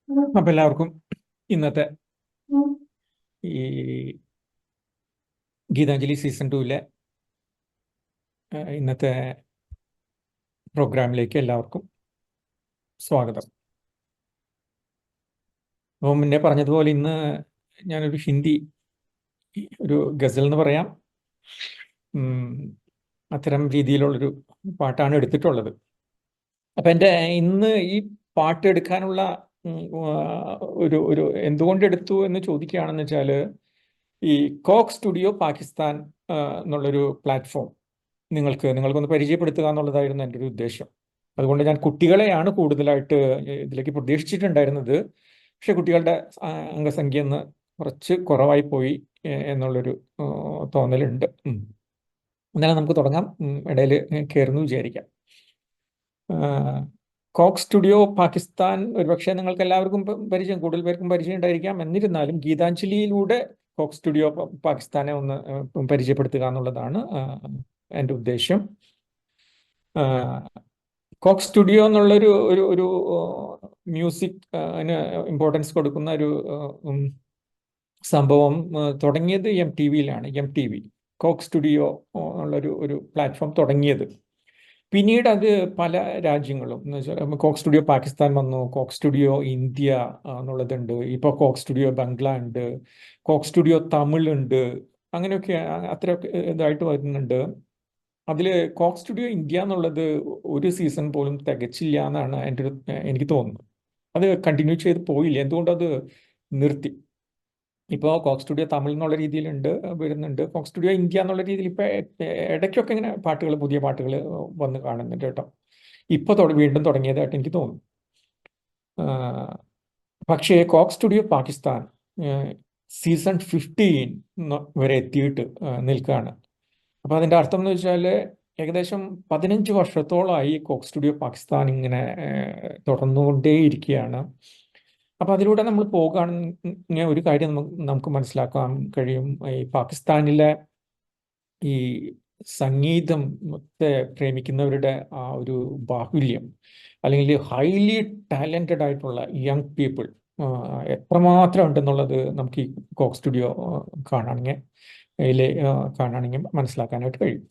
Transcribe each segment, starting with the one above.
അപ്പം എല്ലാവർക്കും ഇന്നത്തെ ഈ ഗീതാഞ്ജലി സീസൺ 2-ലെ ഇന്നത്തെ പ്രോഗ്രാമിലേക്ക് എല്ലാവർക്കും സ്വാഗതം. അപ്പം മുന്നേ പറഞ്ഞതുപോലെ ഇന്ന് ഞാനൊരു ഹിന്ദി ഒരു ഗസൽ എന്ന് പറയാം, അത്തരം രീതിയിലുള്ളൊരു പാട്ടാണ് എടുത്തിട്ടുള്ളത്. അപ്പം എൻ്റെ ഇന്ന് ഈ പാട്ട് എടുക്കാനുള്ള ഒരു ഒരു എന്തുകൊണ്ട് എടുത്തു എന്ന് ചോദിക്കുകയാണെന്ന് വെച്ചാൽ, ഈ കോക്ക് സ്റ്റുഡിയോ പാകിസ്ഥാൻ എന്നുള്ളൊരു പ്ലാറ്റ്ഫോം നിങ്ങൾക്കൊന്ന് പരിചയപ്പെടുത്തുക എന്നുള്ളതായിരുന്നു എൻ്റെ ഒരു ഉദ്ദേശം. അതുകൊണ്ട് ഞാൻ കുട്ടികളെയാണ് കൂടുതലായിട്ട് ഇതിലേക്ക് പ്രതീക്ഷിച്ചിട്ടുണ്ടായിരുന്നത്. പക്ഷെ കുട്ടികളുടെ അംഗസംഖ്യ ഒന്ന് കുറച്ച് കുറവായി പോയി എന്നുള്ളൊരു തോന്നലുണ്ട്. എന്നാലും നമുക്ക് തുടങ്ങാം. ഇടയിൽ കയറുന്നു വിചാരിക്കാം. കോക്ക് സ്റ്റുഡിയോ പാകിസ്ഥാൻ ഒരുപക്ഷെ നിങ്ങൾക്ക് എല്ലാവർക്കും കൂടുതൽ പേർക്കും പരിചയം ഉണ്ടായിരിക്കാം. എന്നിരുന്നാലും ഗീതാഞ്ജലിയിലൂടെ കോക്ക് സ്റ്റുഡിയോ പാകിസ്ഥാനെ ഒന്ന് പരിചയപ്പെടുത്തുക എന്നുള്ളതാണ് എൻ്റെ ഉദ്ദേശ്യം. കോക്ക് സ്റ്റുഡിയോ എന്നുള്ളൊരു ഒരു ഒരു മ്യൂസിക് ഇമ്പോർട്ടൻസ് കൊടുക്കുന്ന ഒരു സംഭവം തുടങ്ങിയത് MTV-യിലാണ്. MTV കോക്ക് സ്റ്റുഡിയോ എന്നുള്ളൊരു പ്ലാറ്റ്ഫോം തുടങ്ങിയത്. പിന്നീട് അത് പല രാജ്യങ്ങളും എന്ന് വെച്ചാൽ കോക്ക് സ്റ്റുഡിയോ പാകിസ്ഥാൻ വന്നു, കോക്ക് സ്റ്റുഡിയോ ഇന്ത്യ എന്നുള്ളതുണ്ട്, ഇപ്പോൾ കോക്ക് സ്റ്റുഡിയോ ബംഗ്ലാ ഉണ്ട്, കോക്ക് സ്റ്റുഡിയോ തമിഴ് ഉണ്ട്, അങ്ങനെയൊക്കെ അത്രയൊക്കെ ഇതായിട്ട് വരുന്നുണ്ട്. അതിൽ കോക്ക് സ്റ്റുഡിയോ ഇന്ത്യ എന്നുള്ളത് ഒരു സീസൺ പോലും തികച്ചില്ല എന്നാണ് എനിക്ക് തോന്നുന്നത്. അത് കണ്ടിന്യൂ ചെയ്ത് പോയില്ല. എന്തുകൊണ്ടത് നിർത്തി? ഇപ്പോൾ കോക്ക് സ്റ്റുഡിയോ തമിഴ് എന്നുള്ള രീതിയിലുണ്ട്, വരുന്നുണ്ട്. കോക്ക് സ്റ്റുഡിയോ ഇന്ത്യ എന്നുള്ള രീതിയിൽ ഇപ്പോൾ ഇടയ്ക്കൊക്കെ ഇങ്ങനെ പുതിയ പാട്ടുകൾ വന്ന് കാണുന്നുണ്ട് കേട്ടോ. ഇപ്പോൾ വീണ്ടും തുടങ്ങിയതായിട്ട് എനിക്ക് തോന്നുന്നു. പക്ഷേ കോക്ക് സ്റ്റുഡിയോ പാകിസ്ഥാൻ സീസൺ 15 വരെ എത്തിയിട്ട് നിൽക്കുകയാണ്. അപ്പോൾ അതിൻ്റെ അർത്ഥം എന്ന് വെച്ചാൽ ഏകദേശം 15 വർഷത്തോളമായി കോക്ക് സ്റ്റുഡിയോ പാകിസ്ഥാൻ ഇങ്ങനെ തുടർന്നുകൊണ്ടേയിരിക്കുകയാണ്. അപ്പോൾ അതിലൂടെ നമ്മൾ പോകുകയാണെങ്കിൽ ഒരു കാര്യം നമുക്ക് മനസ്സിലാക്കാൻ കഴിയും. ഈ പാകിസ്ഥാനിലെ ഈ സംഗീതത്തെ പ്രേമിക്കുന്നവരുടെ ആ ഒരു ബാഹുല്യം, അല്ലെങ്കിൽ ഹൈലി ടാലൻറ്റഡ് ആയിട്ടുള്ള യങ് പീപ്പിൾ എത്രമാത്രം ഉണ്ടെന്നുള്ളത് നമുക്ക് ഈ കോക്ക് സ്റ്റുഡിയോ കാണുകയാണെങ്കിൽ മനസ്സിലാക്കാനായിട്ട് കഴിയും.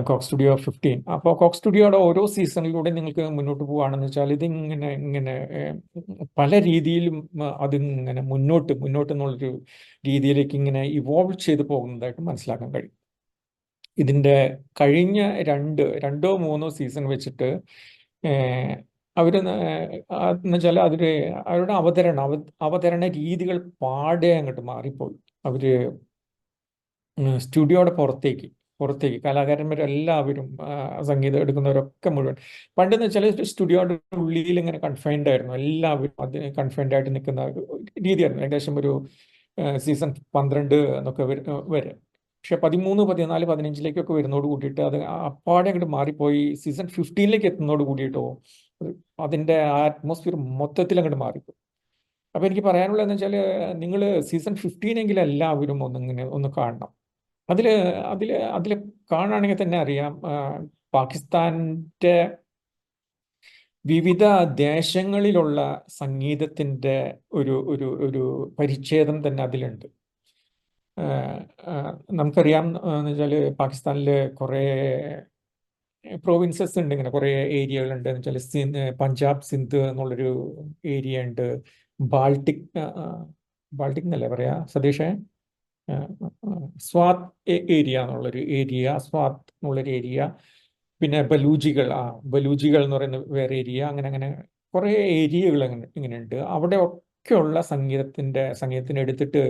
Coke Studio 15. അപ്പോൾ കോക്ക് സ്റ്റുഡിയോയുടെ ഓരോ സീസണിലൂടെ നിങ്ങൾക്ക് മുന്നോട്ട് പോവുകയാണെന്ന് വെച്ചാൽ ഇങ്ങനെ പല രീതിയിലും അതിങ്ങനെ മുന്നോട്ട് എന്നുള്ളൊരു രീതിയിലേക്ക് ഇങ്ങനെ ഇവോൾവ് ചെയ്ത് പോകുന്നതായിട്ട് മനസ്സിലാക്കാൻ കഴിയും. ഇതിൻ്റെ കഴിഞ്ഞ രണ്ടോ മൂന്നോ സീസൺ വെച്ചിട്ട് എന്ന് വെച്ചാൽ അവരുടെ അവതരണ രീതികൾ പാടെ അങ്ങോട്ട് മാറിപ്പോയി. സ്റ്റുഡിയോയുടെ പുറത്തേക്ക് കലാകാരന്മാരെല്ലാവരും സംഗീതം എടുക്കുന്നവരൊക്കെ മുഴുവൻ പണ്ടെന്ന് വെച്ചാൽ സ്റ്റുഡിയോയുടെ ഉള്ളിൽ ഇങ്ങനെ കൺഫൈൻഡ് ആയിരുന്നു. എല്ലാവരും അതിന് കൺഫൈൻഡ് ആയിട്ട് നിൽക്കുന്ന രീതിയായിരുന്നു. ഏകദേശം ഒരു സീസൺ 12 എന്നൊക്കെ വരെ. പക്ഷെ 13, 14, 15 വരുന്നതോട് കൂടിയിട്ട് അത് അപ്പാടെ അങ്ങോട്ട് മാറിപ്പോയി. സീസൺ 15 എത്തുന്നതോട് കൂടിയിട്ടോ അതിൻ്റെ അറ്റ്മോസ്ഫിയർ മൊത്തത്തിൽ അങ്ങോട്ട് മാറിപ്പോയി. അപ്പോൾ എനിക്ക് പറയാനുള്ളതെന്ന് വെച്ചാൽ, നിങ്ങൾ സീസൺ 15 എല്ലാവരും ഒന്ന് കാണണം. അതിൽ കാണുകയാണെങ്കിൽ തന്നെ അറിയാം, പാകിസ്ഥാൻ്റെ വിവിധ ദേശങ്ങളിലുള്ള സംഗീതത്തിൻ്റെ ഒരു ഒരു ഒരു പരിച്ഛേദം തന്നെ അതിലുണ്ട്. നമുക്കറിയാം എന്ന് വെച്ചാൽ പാകിസ്ഥാനിൽ കുറേ പ്രോവിൻസസ് ഉണ്ട്, ഇങ്ങനെ കുറേ ഏരിയകളുണ്ട്. എന്ന് വെച്ചാൽ പഞ്ചാബ്, സിന്ധ് എന്നുള്ളൊരു ഏരിയ ഉണ്ട്. ബാൾട്ടിക് എന്നല്ലേ പറയാ സതീഷേ? സ്വാത് ഏരിയ എന്നുള്ളൊരു ഏരിയ, പിന്നെ ബലൂജികൾ എന്ന് പറയുന്ന വേറെ ഏരിയ, അങ്ങനെ കുറേ ഏരിയകൾ ഇങ്ങനെയുണ്ട്. അവിടെ ഒക്കെയുള്ള സംഗീതത്തിന് എടുത്തിട്ട്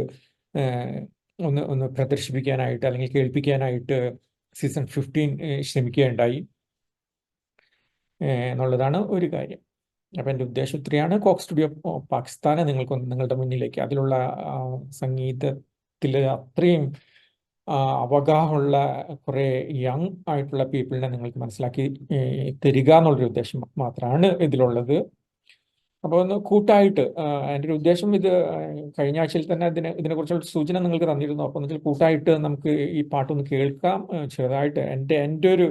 ഒന്ന് പ്രദർശിപ്പിക്കാനായിട്ട് അല്ലെങ്കിൽ കേൾപ്പിക്കാനായിട്ട് സീസൺ 15 ശ്രമിക്കുകയുണ്ടായി എന്നുള്ളതാണ് ഒരു കാര്യം. അപ്പം എൻ്റെ ഉദ്ദേശം ഇത്രയാണ്. കോക്ക് സ്റ്റുഡിയോ പാകിസ്ഥാനെ നിങ്ങളുടെ മുന്നിലേക്ക് അതിലുള്ള സംഗീതത്തിൽ അത്രയും അവഗാഹമുള്ള കുറേ യങ് ആയിട്ടുള്ള പീപ്പിളിനെ നിങ്ങൾക്ക് മനസ്സിലാക്കി തരിക എന്നുള്ളൊരു ഉദ്ദേശം മാത്രമാണ് ഇതിലുള്ളത്. അപ്പോൾ ഒന്ന് കൂട്ടായിട്ട് എൻ്റെ ഒരു ഉദ്ദേശം, ഇത് കഴിഞ്ഞ ആഴ്ചയിൽ തന്നെ ഇതിനെക്കുറിച്ചുള്ള സൂചന നിങ്ങൾക്ക് തന്നിരുന്നു. അപ്പോൾ എന്ന് വെച്ചാൽ കൂട്ടായിട്ട് നമുക്ക് ഈ പാട്ടൊന്ന് കേൾക്കാം. ചെറുതായിട്ട് എൻ്റെ ഒരു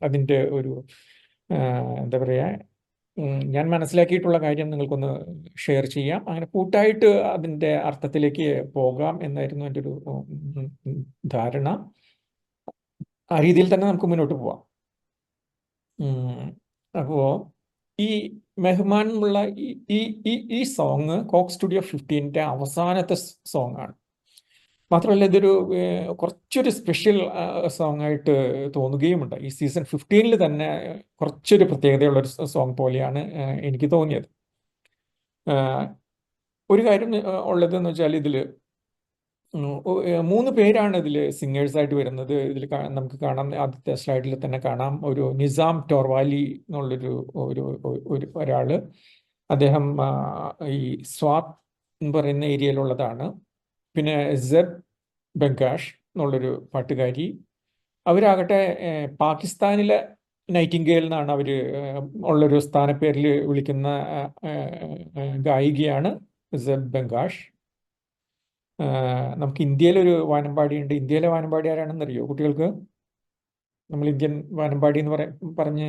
അതിൻ്റെ ഒരു എന്താ പറയുക, ഞാൻ മനസ്സിലാക്കിയിട്ടുള്ള കാര്യം നിങ്ങൾക്കൊന്ന് ഷെയർ ചെയ്യാം. അങ്ങനെ കൂട്ടായിട്ട് അതിൻ്റെ അർത്ഥത്തിലേക്ക് പോകാം എന്നായിരുന്നു എൻ്റെ ഒരു ധാരണ. ആ രീതിയിൽ തന്നെ നമുക്ക് മുന്നോട്ട് പോവാം. അപ്പോൾ ഈ മെഹ്മാൻ എന്നുള്ള ഈ സോങ് കോക്ക് സ്റ്റുഡിയോ 15-ന്റെ അവസാനത്തെ സോങ് ആണ്. മാത്രമല്ല ഇതൊരു കുറച്ചൊരു സ്പെഷ്യൽ സോങ് ആയിട്ട് തോന്നുകയുമുണ്ട്. ഈ സീസൺ 15-ൽ തന്നെ കുറച്ചൊരു പ്രത്യേകതയുള്ളൊരു സോങ് പോലെയാണ് എനിക്ക് തോന്നിയത്. ഒരു കാര്യം ഉള്ളതെന്ന് വെച്ചാൽ ഇതിൽ 3 പേരാണ് ഇതിൽ സിംഗേഴ്സായിട്ട് വരുന്നത്. ഇതിൽ നമുക്ക് കാണാം, ആദ്യത്തെ സ്ലൈഡിൽ തന്നെ കാണാം, ഒരു നിസാം ടോർവാലി എന്നുള്ളൊരു ഒരാൾ. അദ്ദേഹം ഈ സ്വാത് എന്ന് പറയുന്ന ഏരിയയിലുള്ളതാണ്. പിന്നെ സെബ് ബംഗാഷ് എന്നുള്ളൊരു പാട്ടുകാരി. അവരാകട്ടെ പാകിസ്ഥാനിലെ നൈറ്റിംഗേൽ എന്നാണ് അവർ ഉള്ളൊരു സ്ഥാനപ്പേരിൽ വിളിക്കുന്ന ഗായികയാണ് സെബ് ബംഗാഷ്. നമുക്ക് ഇന്ത്യയിലൊരു വാനമ്പാടിയുണ്ട്. ഇന്ത്യയിലെ വാനമ്പാടി ആരാണെന്നറിയോ കുട്ടികൾക്ക്? നമ്മൾ ഇന്ത്യൻ വാനമ്പാടി എന്ന് പറഞ്ഞ്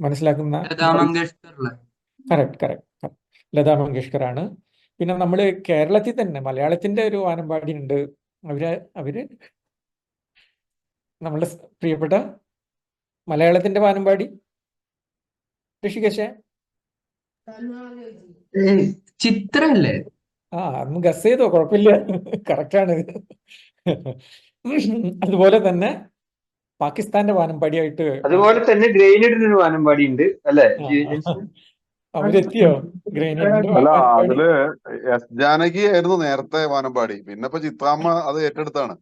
മനസ്സിലാക്കുന്ന കറക്റ്റ് ലതാ മങ്കേഷ്കർ ആണ്. പിന്നെ നമ്മൾ കേരളത്തിൽ തന്നെ മലയാളത്തിന്റെ ഒരു വാനമ്പാടി ഉണ്ട്. അവര് നമ്മളുടെ പ്രിയപ്പെട്ട മലയാളത്തിന്റെ വാനമ്പാടി ഋഷികേശേ ചിത്രല്ലേ? അന്ന് ഗസ് ചെയ്തോ, കുഴപ്പമില്ല, കറക്റ്റാണ്. അതുപോലെ തന്നെ പാകിസ്ഥാന്റെ വാനമ്പാടിയായിട്ട് അതുപോലെ തന്നെ ഗ്രൈനഡിന് ഒരു വാനമ്പാടി ഉണ്ട് അല്ലെ? അവരെത്തിയോ ഗ്രൈനഡിന്റെ അല്ല, വാനമ്പാടി? അതില് എസ് ജാനകി ആയിരുന്നു നേരത്തെ വാനമ്പാടി, പിന്നെ ഇപ്പൊ ചിത്രാമ്മ അത് ഏറ്റെടുത്താണ്.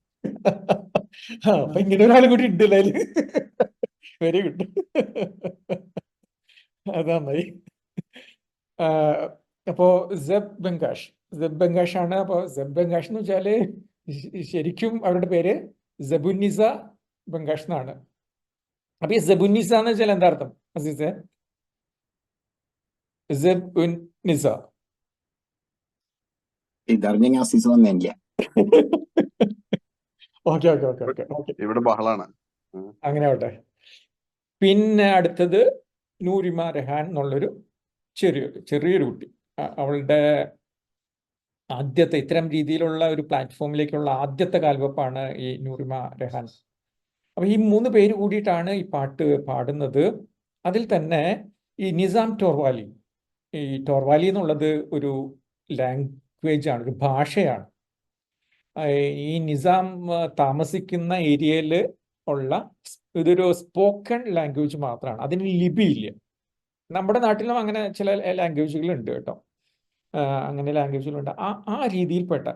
അപ്പൊ ഇങ്ങനെ ഒരാൾ കൂടി ഉണ്ടല്ലേ അതില്. വെരി ഗുഡ്, അതായി. അപ്പോ സെബ് ബംഗാഷ് ആണ്. അപ്പോൾ സെബ് ബംഗാഷ് എന്ന് വെച്ചാല് ശരിക്കും അവരുടെ പേര് സബുന്നിസ ബംഗാഷ് എന്നാണ്. അപ്പൊ ഈ സബുന്നിസ എന്ന് വെച്ചാൽ എന്താ അർത്ഥം അസീസെ? സബുന്നിസ ഇതറിഞ്ഞ അസീസ് വന്നില്ല. ഓക്കെ. ഇവിടെ ബഹളാണ്. അങ്ങനെ ആവട്ടെ. പിന്നെ അടുത്തത് നൂരിമ രഹാൻ എന്നുള്ളൊരു ചെറിയൊരു കുട്ടി. അവളുടെ ആദ്യത്തെ ഇത്തരം രീതിയിലുള്ള ഒരു പ്ലാറ്റ്ഫോമിലേക്കുള്ള ആദ്യത്തെ കാൽവെപ്പാണ് ഈ നൂറിമ രഹാൻ. അപ്പൊ ഈ 3 പേര് കൂടിയിട്ടാണ് ഈ പാട്ട് പാടുന്നത്. അതിൽ തന്നെ ഈ നിസാം ടോർവാലി, ഈ ടോർവാലി എന്നുള്ളത് ഒരു ലാംഗ്വേജ് ആണ്, ഒരു ഭാഷയാണ്. ഈ നിസാം താമസിക്കുന്ന ഏരിയയിൽ ഉള്ള ഇതൊരു സ്പോക്കൺ ലാംഗ്വേജ് മാത്രമാണ്, അതിന് ലിപിയില്ല. നമ്മുടെ നാട്ടിലും അങ്ങനെ ചില ലാംഗ്വേജുകളുണ്ട് കേട്ടോ, അങ്ങനെ ലാംഗ്വേജുകളുണ്ട്. ആ രീതിയിൽപ്പെട്ട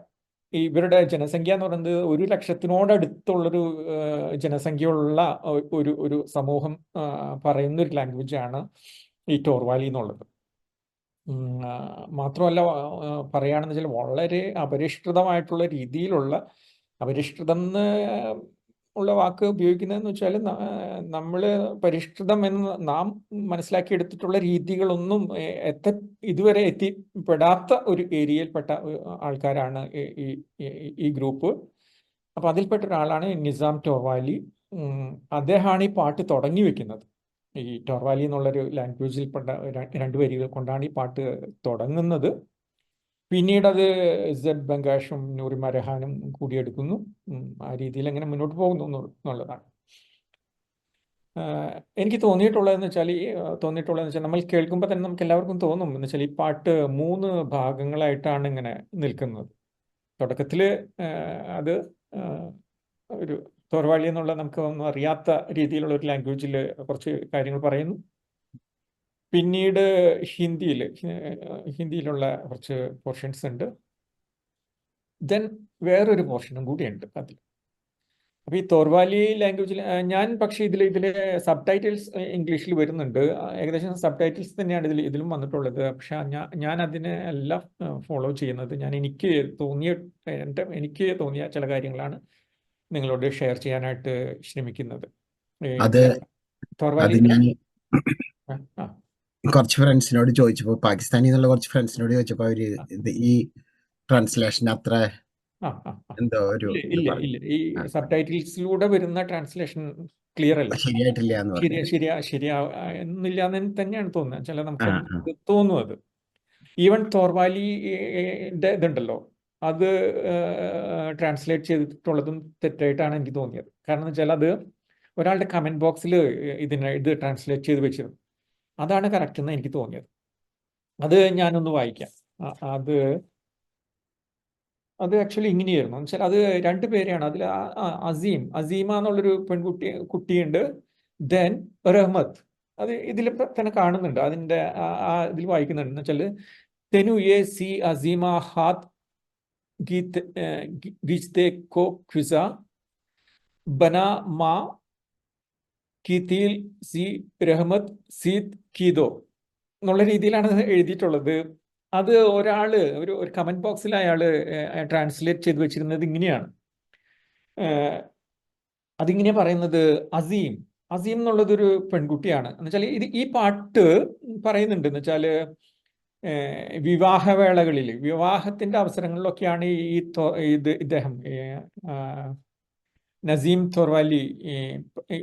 ഇവരുടെ ജനസംഖ്യ എന്ന് പറയുന്നത് 100,000-നോടടുത്തുള്ളൊരു ജനസംഖ്യയുള്ള ഒരു സമൂഹം പറയുന്നൊരു ലാംഗ്വേജാണ് ഈ ടോർവാലി എന്നുള്ളത്. മാത്രമല്ല പറയുകയാണെന്ന് വെച്ചാൽ വളരെ അപരിഷ്കൃതമായിട്ടുള്ള രീതിയിലുള്ള, അപരിഷ്കൃതം ഉള്ള വാക്ക് ഉപയോഗിക്കുന്നതെന്ന് വെച്ചാൽ നമ്മൾ പരിഷ്കൃതം എന്ന് നാം മനസ്സിലാക്കിയെടുത്തിട്ടുള്ള രീതികളൊന്നും ഇതുവരെ എത്തിപ്പെടാത്ത ഒരു ഏരിയയിൽപ്പെട്ട ആൾക്കാരാണ് ഈ ഗ്രൂപ്പ്. അപ്പം അതിൽപ്പെട്ട ഒരാളാണ് നിസാം ടോർവാലി. അദ്ദേഹമാണ് ഈ പാട്ട് തുടങ്ങി വെക്കുന്നത്. ഈ ടോർവാലി എന്നുള്ളൊരു ലാംഗ്വേജിൽപ്പെട്ട 2 വരികൾ കൊണ്ടാണ് ഈ പാട്ട് തുടങ്ങുന്നത്. പിന്നീട് അത് സെബ് ബംഗാഷും നൂറിമ രഹാനും കൂടിയെടുക്കുന്നു. ആ രീതിയിൽ അങ്ങനെ മുന്നോട്ട് പോകുന്നു എന്നുള്ളതാണ് എനിക്ക് തോന്നിയിട്ടുള്ളതെന്ന് വെച്ചാൽ നമ്മൾ കേൾക്കുമ്പോൾ തന്നെ നമുക്ക് എല്ലാവർക്കും തോന്നും എന്ന് വെച്ചാൽ ഈ പാട്ട് 3 ഭാഗങ്ങളായിട്ടാണ് ഇങ്ങനെ നിൽക്കുന്നത്. തുടക്കത്തിൽ അത് ഒരു ടോർവാലി എന്നുള്ള നമുക്ക് ഒന്നും അറിയാത്ത രീതിയിലുള്ള ഒരു ലാംഗ്വേജിൽ കുറച്ച് കാര്യങ്ങൾ പറയുന്നു. പിന്നീട് ഹിന്ദിയിലുള്ള കുറച്ച് പോർഷൻസ് ഉണ്ട്. ദെൻ വേറൊരു പോർഷനും കൂടിയുണ്ട് അതിൽ. അപ്പോൾ ഈ തോർവാലി ലാംഗ്വേജിൽ പക്ഷേ ഇതിലെ സബ് ടൈറ്റിൽസ് ഇംഗ്ലീഷിൽ വരുന്നുണ്ട്. ഏകദേശം സബ് ടൈറ്റിൽസ് തന്നെയാണ് ഇതിലും വന്നിട്ടുള്ളത്. പക്ഷെ ഞാൻ അതിനെ എല്ലാം ഫോളോ ചെയ്യുന്നത്. എനിക്ക് തോന്നിയ ചില കാര്യങ്ങളാണ് നിങ്ങളോട് ഷെയർ ചെയ്യാനായിട്ട് ശ്രമിക്കുന്നത്. തോർവാലി കുറച്ച് ഫ്രണ്ട്സിനോട് ചോദിച്ചപ്പോൾ, പാകിസ്ഥാനിൽ നിന്നുള്ള കുറച്ച് ഫ്രണ്ട്സിനോട് ചോദിച്ചപ്പോൾ അവര് ഈ ട്രാൻസ്ലേഷൻ അത്ര ആ ആ ആ. എന്തോ ഒരു ഇല്ല ഇത് ഇല്ല പറഞ്ഞു. ഇല്ല ഈ ആ, സബ് ടൈറ്റിൽസിലൂടെ വരുന്ന ട്രാൻസ്ലേഷൻ ക്ലിയർ അല്ല. ശരിയായിട്ടില്ല എന്ന് പറഞ്ഞു. ശരിയാ എന്നില്ല എന്ന് തന്നെയാണ് തോന്നുന്നത്. ചില ആ നമുക്ക് ആ അത് തോന്നും അത്. ഈവൻ തോർവാലിന്റെ ഇതുണ്ടല്ലോ, അത് ട്രാൻസ്ലേറ്റ് ചെയ്തിട്ടുള്ളതും തെറ്റായിട്ടാണ് എനിക്ക് തോന്നിയത്. കാരണം എന്ന് വെച്ചാൽ അത് ഒരാളുടെ കമന്റ് ബോക്സിൽ ഇത് ട്രാൻസ്ലേറ്റ് ചെയ്ത് വെച്ചിരുന്നു. അതാണ് കറക്റ്റ് എന്ന് എനിക്ക് തോന്നിയത്. അത് ഞാനൊന്ന് വായിക്കാം. അത് ആക്ച്വലി ഇങ്ങനെയായിരുന്നു. എന്ന് വെച്ചാൽ അത് രണ്ടുപേരെയാണ്. അതിൽ അസീമ എന്നുള്ളൊരു കുട്ടിയുണ്ട്. ദെൻ റഹ്മത്ത്, അത് ഇതിൽ തന്നെ കാണുന്നുണ്ട്. അതിൻ്റെ ഇതിൽ വായിക്കുന്നുണ്ട്. എന്ന് വെച്ചാൽ തെനു യെ സി അസീമ ഹാത്ത് ഗീത്തെ കോ ഖുസ ബന മാ കീത്തിൽ സി റഹ്മത്ത് സീത് കീദോ എന്നുള്ള രീതിയിലാണ് എഴുതിയിട്ടുള്ളത്. അത് ഒരു കമന്റ് ബോക്സിൽ അയാൾ ട്രാൻസ്ലേറ്റ് ചെയ്ത് വെച്ചിരുന്നത് ഇങ്ങനെയാണ്. അതിങ്ങനെ പറയുന്നത് അസീം എന്നുള്ളത് ഒരു പെൺകുട്ടിയാണ്. എന്ന് വെച്ചാൽ ഈ പാട്ട് പറയുന്നുണ്ട്. എന്ന് വെച്ചാൽ വിവാഹവേളകളിൽ, വിവാഹത്തിന്റെ അവസരങ്ങളിലൊക്കെയാണ് ഇദ്ദേഹം നസീം തോർവാലി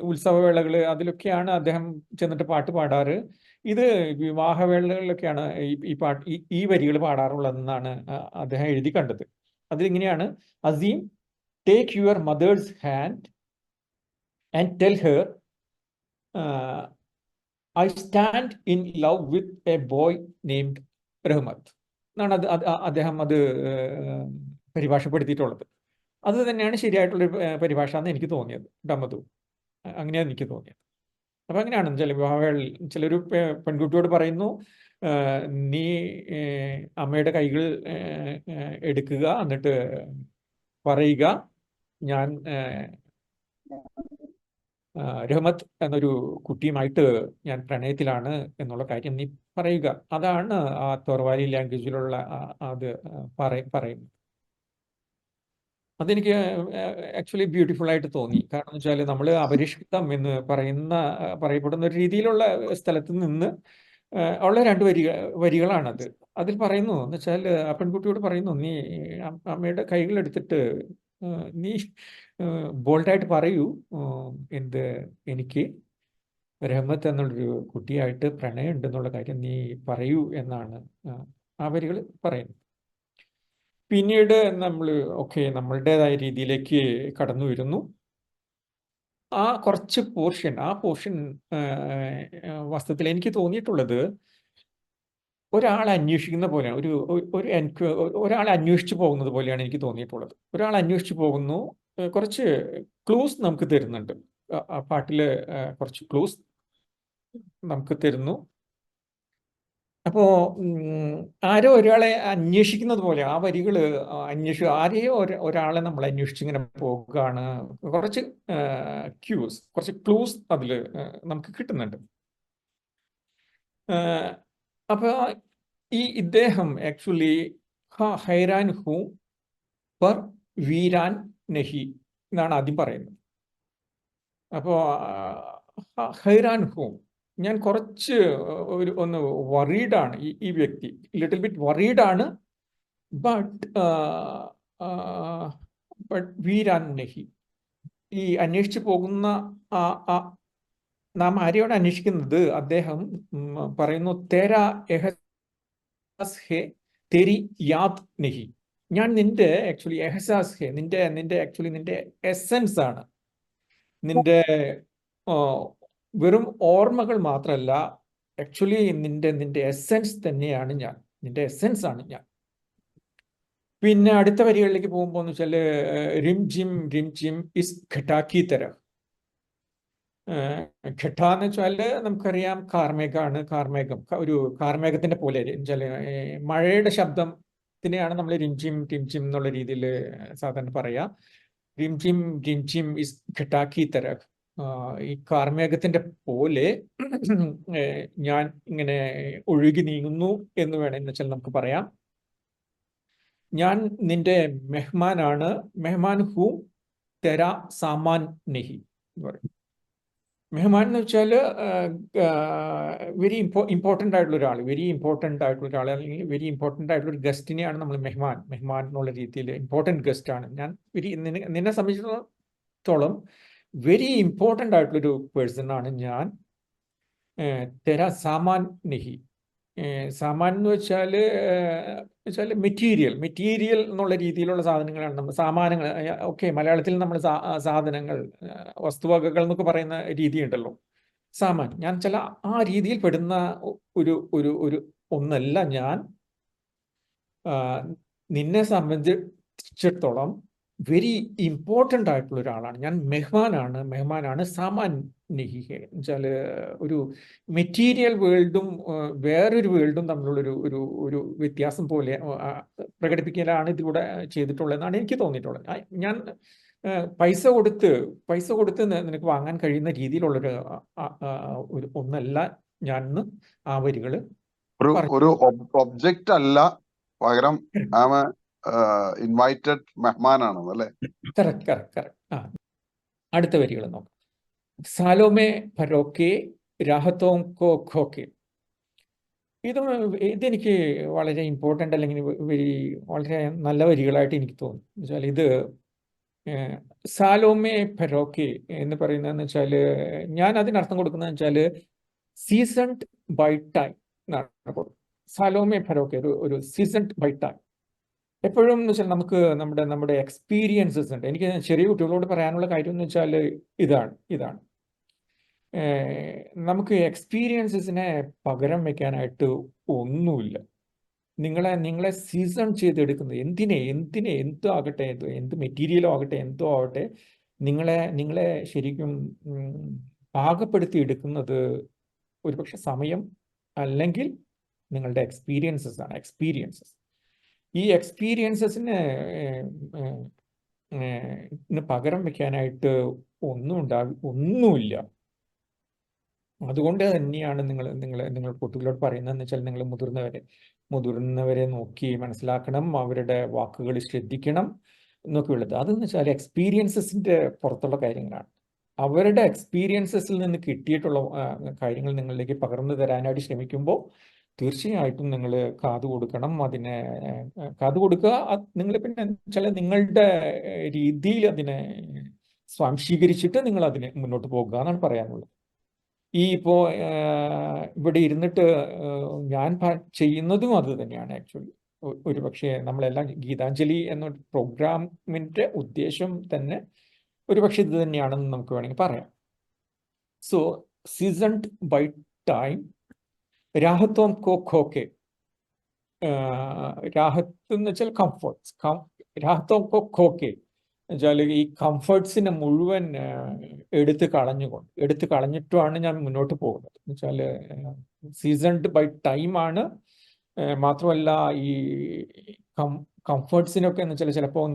ഉത്സവവേളകൾ അതിലൊക്കെയാണ് അദ്ദേഹം ചെന്നിട്ട് പാട്ട് പാടാറ്. ഇത് വിവാഹവേളകളിലൊക്കെയാണ് ഈ വരികൾ പാടാറുള്ളതെന്നാണ് അദ്ദേഹം എഴുതി കണ്ടത്. അതിലിങ്ങനെയാണ്: Asim, take your mother's hand and tell her I stand in love with a boy named Rahmat എന്നാണ് അദ്ദേഹം അത് പരിഭാഷപ്പെടുത്തിയിട്ടുള്ളത്. അത് തന്നെയാണ് ശരിയായിട്ടുള്ള പരിഭാഷ എന്ന് എനിക്ക് തോന്നിയത്. ഡമ്മതു അങ്ങനെയാണ് എനിക്ക് തോന്നിയത്. അപ്പൊ അങ്ങനെയാണ് ചില വിവാഹവേളയിൽ ചിലൊരു പെൺകുട്ടിയോട് പറയുന്നു, നീ അമ്മയുടെ കൈകൾ എടുക്കുക, എന്നിട്ട് പറയുക, ഞാൻ റഹ്മത്ത് എന്നൊരു കുട്ടിയുമായിട്ട് ഞാൻ പ്രണയത്തിലാണ് എന്നുള്ള കാര്യം നീ പറയുക. അതാണ് ആ തോർവാലി ലാംഗ്വേജിലുള്ള അത് പറയുന്നത്. അതെനിക്ക് ആക്ച്വലി ബ്യൂട്ടിഫുൾ ആയിട്ട് തോന്നി. കാരണം എന്ന് വെച്ചാൽ നമ്മൾ അപരിഷ്കൃതം എന്ന് പറയപ്പെടുന്ന ഒരു രീതിയിലുള്ള സ്ഥലത്ത് നിന്ന് ഉള്ള രണ്ട് വരികളാണത്. അതിൽ പറയുന്നു എന്ന് വെച്ചാൽ ആ പെൺകുട്ടിയോട് പറയുന്നു, നീ അമ്മയുടെ കൈകൾ എടുത്തിട്ട് നീ ബോൾഡായിട്ട് പറയൂ, എനിക്ക് റഹ്മത്ത് എന്നുള്ളൊരു കുട്ടിയായിട്ട് പ്രണയം ഉണ്ടെന്നുള്ള കാര്യം നീ പറയൂ എന്നാണ് ആ വരികൾ പറയുന്നത്. പിന്നീട് നമ്മളുടേതായ രീതിയിലേക്ക് കടന്നു വരുന്നു. ആ പോർഷൻ വാസ്തവത്തിൽ എനിക്ക് തോന്നിയിട്ടുള്ളത് ഒരാളെ അന്വേഷിക്കുന്ന പോലെയാണ്. ഒരാളെ അന്വേഷിച്ചു പോകുന്നത് പോലെയാണ് എനിക്ക് തോന്നിയിട്ടുള്ളത്. ഒരാൾ അന്വേഷിച്ചു പോകുന്നു, കുറച്ച് ക്ലൂസ് നമുക്ക് തരുന്നുണ്ട്. ആ പാട്ടില് കുറച്ച് ക്ലൂസ് നമുക്ക് തരുന്നു. അപ്പോ ആരോ ഒരാളെ അന്വേഷിക്കുന്നത് പോലെ ആ വരികൾ ആരെയോ ഒരാളെ നമ്മൾ അന്വേഷിച്ച് ഇങ്ങനെ പോകുകയാണ്. കുറച്ച് കുറച്ച് ക്ലൂസ് അതിൽ നമുക്ക് കിട്ടുന്നുണ്ട്. അപ്പൊ ഇദ്ദേഹം ആക്ച്വലി ഹൈറാൻ ഹൂ പർ വീരാൻ നഹി എന്നാണ് ആദ്യം പറയുന്നത്. അപ്പോ ഹൈറാൻ ഹൂ, ഞാൻ കുറച്ച് ഒന്ന് വറീഡാണ്. ഈ വ്യക്തി ലിറ്റിൽ ബിറ്റ് വറീഡാണ്. ബട്ട് വീരാൻ നഹി, ഈ അന്വേഷിച്ചു പോകുന്ന നാം ആരെയാണ് അന്വേഷിക്കുന്നത്? അദ്ദേഹം പറയുന്നു, തേരാ എഹസാസ് ഹെ തെരി യാദ് നഹി. ഞാൻ നിന്റെ ആക്ച്വലി എഹസാസ് ഹെ, നിന്റെ ആക്ച്വലി നിന്റെ എസെൻസ് ആണ്. നിന്റെ വെറും ഓർമ്മകൾ മാത്രമല്ല, ആക്ച്വലി നിന്റെ എസെൻസ് തന്നെയാണ് ഞാൻ. നിന്റെ എസെൻസ് ആണ് ഞാൻ. പിന്നെ അടുത്ത വരികളിലേക്ക് പോകുമ്പോൾ എന്ന് വെച്ചാൽ റിം ജിം ഇസ് ഘട്ടാക്കി തര. ഘട്ട എന്ന് വെച്ചാൽ നമുക്കറിയാം കാർമേഘമാണ്. ഒരു കാർമേഘത്തിന്റെ പോലെ വെച്ചാൽ മഴയുടെ ശബ്ദത്തിനെയാണ് നമ്മൾ റിംജിം എന്നുള്ള രീതിയിൽ സാധാരണ പറയാ. റിംജിം ഇസ് ഘട്ടാക്കി തര. ഈ കാർമേഘത്തിന്റെ പോലെ ഞാൻ ഇങ്ങനെ ഒഴുകി നീങ്ങുന്നു എന്ന് വേണമെന്ന് വെച്ചാൽ നമുക്ക് പറയാം. ഞാൻ നിന്റെ മെഹ്മാനാണ്. മെഹ്മാൻ ഹൂ തെരാ സാമാൻ നെഹി എന്ന് പറയും. മെഹ്മാൻ എന്ന് വെച്ചാൽ വെരി ഇമ്പോർട്ടൻ്റ് ആയിട്ടുള്ള ഒരാൾ, അല്ലെങ്കിൽ വെരി ഇമ്പോർട്ടൻ്റ് ആയിട്ടുള്ള ഒരു ഗസ്റ്റിനെയാണ് നമ്മൾ മെഹ്മാൻ എന്നുള്ള രീതിയിൽ ഇമ്പോർട്ടൻ്റ് ഗസ്റ്റ് ആണ്. ഞാൻ നിന്നെ സംബന്ധിച്ചിടത്തോളം വെരി ഇമ്പോർട്ടൻ്റ് ആയിട്ടുള്ളൊരു പേഴ്സൺ ആണ് ഞാൻ. തെരാ സാമാൻ നെഹി. സാമാൻ എന്ന് വെച്ചാൽ മെറ്റീരിയൽ എന്നുള്ള രീതിയിലുള്ള സാധനങ്ങളാണ് നമ്മൾ സാമാനങ്ങൾ. ഓക്കെ, മലയാളത്തിൽ നമ്മൾ സാധനങ്ങൾ, വസ്തുവകകൾ എന്നൊക്കെ പറയുന്ന രീതിയുണ്ടല്ലോ. സാമാൻ, ഞാൻ ആ രീതിയിൽ പെടുന്ന ഒരു ഒരു ഒരു ഒന്നല്ല ഞാൻ. നിന്നെ സംബന്ധിച്ചിടത്തോളം വെരി ഇമ്പോർട്ടൻ്റ് ആയിട്ടുള്ള ഒരാളാണ് ഞാൻ. മെഹ്മാനാണ് സാമാൻ നെഹി. എന്നുവെച്ചാൽ ഒരു മെറ്റീരിയൽ വേൾഡും വേറൊരു വേൾഡും തമ്മിലുള്ളൊരു ഒരു ഒരു വ്യത്യാസം പോലെ പ്രകടിപ്പിക്കലാണ് ഇതിലൂടെ ചെയ്തിട്ടുള്ളതെന്നാണ് എനിക്ക് തോന്നിയിട്ടുള്ളത്. ഞാൻ പൈസ കൊടുത്ത് നിനക്ക് വാങ്ങാൻ കഴിയുന്ന രീതിയിലുള്ളൊരു ഒന്നല്ല ഞാൻ ആ വരികൾ ഒരു ഒബ്ജക്റ്റ് അല്ല, പകരം ഇൻവൈറ്റഡ് മെഹ്മാനാണ് അല്ലേ? കറക്റ്റ്. അടുത്ത വരികൾ നോക്കാം. സാലോമേ ഫരോക്കെ രാഹത്തോം കോ ഖോക്കെ. ഇതെനിക്ക് വളരെ ഇമ്പോർട്ടൻ്റ്, അല്ലെങ്കിൽ വളരെ നല്ല വരികളായിട്ട് എനിക്ക് തോന്നുന്നു. എന്നുവെച്ചാൽ ഇത് സാലോമേ ഫരോക്കെ എന്ന് പറയുന്നതെന്ന് വെച്ചാൽ, ഞാൻ അതിനർത്ഥം കൊടുക്കുന്നതെന്ന് വെച്ചാൽ സീസൺഡ് ബൈ ടൈം എന്നാണ്. സാലോമേ ഫരോക്കെ ഒരു സീസൺഡ് ബൈ ടൈം. എപ്പോഴും എന്ന് വെച്ചാൽ നമുക്ക് നമ്മുടെ എക്സ്പീരിയൻസസ് ഉണ്ട്. എനിക്ക് ചെറിയ കുട്ടികളോട് പറയാനുള്ള കാര്യം എന്ന് വെച്ചാൽ ഇതാണ് നമുക്ക് എക്സ്പീരിയൻസസിനെ പകരം വെക്കാനായിട്ട് ഒന്നുമില്ല. നിങ്ങളെ സീസൺ ചെയ്തെടുക്കുന്നത് എന്തോ ആകട്ടെ, എന്ത് മെറ്റീരിയലോ ആകട്ടെ, എന്തോ ആവട്ടെ, നിങ്ങളെ ശരിക്കും പാകപ്പെടുത്തി എടുക്കുന്നത് ഒരുപക്ഷെ സമയം അല്ലെങ്കിൽ നിങ്ങളുടെ എക്സ്പീരിയൻസസ് ആണ്. ഈ എക്സ്പീരിയൻസസിന് പകരം വെക്കാനായിട്ട് ഒന്നുമില്ല. അതുകൊണ്ട് തന്നെയാണ് നിങ്ങൾ കുട്ടികളോട് പറയുന്നതെന്ന് വെച്ചാൽ, നിങ്ങൾ മുതിർന്നവരെ നോക്കി മനസ്സിലാക്കണം, അവരുടെ വാക്കുകൾ ശ്രദ്ധിക്കണം എന്നൊക്കെ ഉള്ളത്. അതെന്ന് വെച്ചാൽ എക്സ്പീരിയൻസസിൻ്റെ പുറത്തുള്ള കാര്യങ്ങളാണ്. അവരുടെ എക്സ്പീരിയൻസസിൽ നിന്ന് കിട്ടിയിട്ടുള്ള കാര്യങ്ങൾ നിങ്ങളിലേക്ക് പകർന്നു തരാനായിട്ട് ശ്രമിക്കുമ്പോൾ തീർച്ചയായിട്ടും നിങ്ങൾ കാതു കൊടുക്കണം. കാതു കൊടുക്കുക. നിങ്ങൾ പിന്നെ ചില നിങ്ങളുടെ രീതിയിൽ അതിനെ സ്വാംശീകരിച്ചിട്ട് നിങ്ങൾ അതിനെ മുന്നോട്ട് പോകുക എന്നാണ് പറയാനുള്ളത്. ഇപ്പോൾ ഇവിടെ ഇരുന്നിട്ട് ഞാൻ ചെയ്യുന്നതും അത് തന്നെയാണ്. ആക്ച്വലി ഒരു പക്ഷേ നമ്മളെല്ലാം ഗീതാഞ്ജലി എന്ന പ്രോഗ്രാമിൻ്റെ ഉദ്ദേശം തന്നെ ഒരുപക്ഷെ ഇത് തന്നെയാണെന്ന് നമുക്ക് വേണമെങ്കിൽ പറയാം. സോ സീസൺഡ് ബൈ ടൈം രാഹത്തോം കോ ഖോക്കെ. രാഹത്ത് എന്ന് വെച്ചാൽ കംഫർട്ട്സ്. രാഹത്തോം കോ ഖോക്കെ എന്നുവെച്ചാൽ ഈ കംഫർട്ട്സിനെ മുഴുവൻ എടുത്തു കളഞ്ഞിട്ടുമാണ് ഞാൻ മുന്നോട്ട് പോകുന്നത്. എന്നുവെച്ചാൽ സീസൺഡ് ബൈ ടൈമാണ്. മാത്രമല്ല ഈ കംഫർട്ട്സിനൊക്കെ എന്ന് വെച്ചാൽ ചിലപ്പോൾ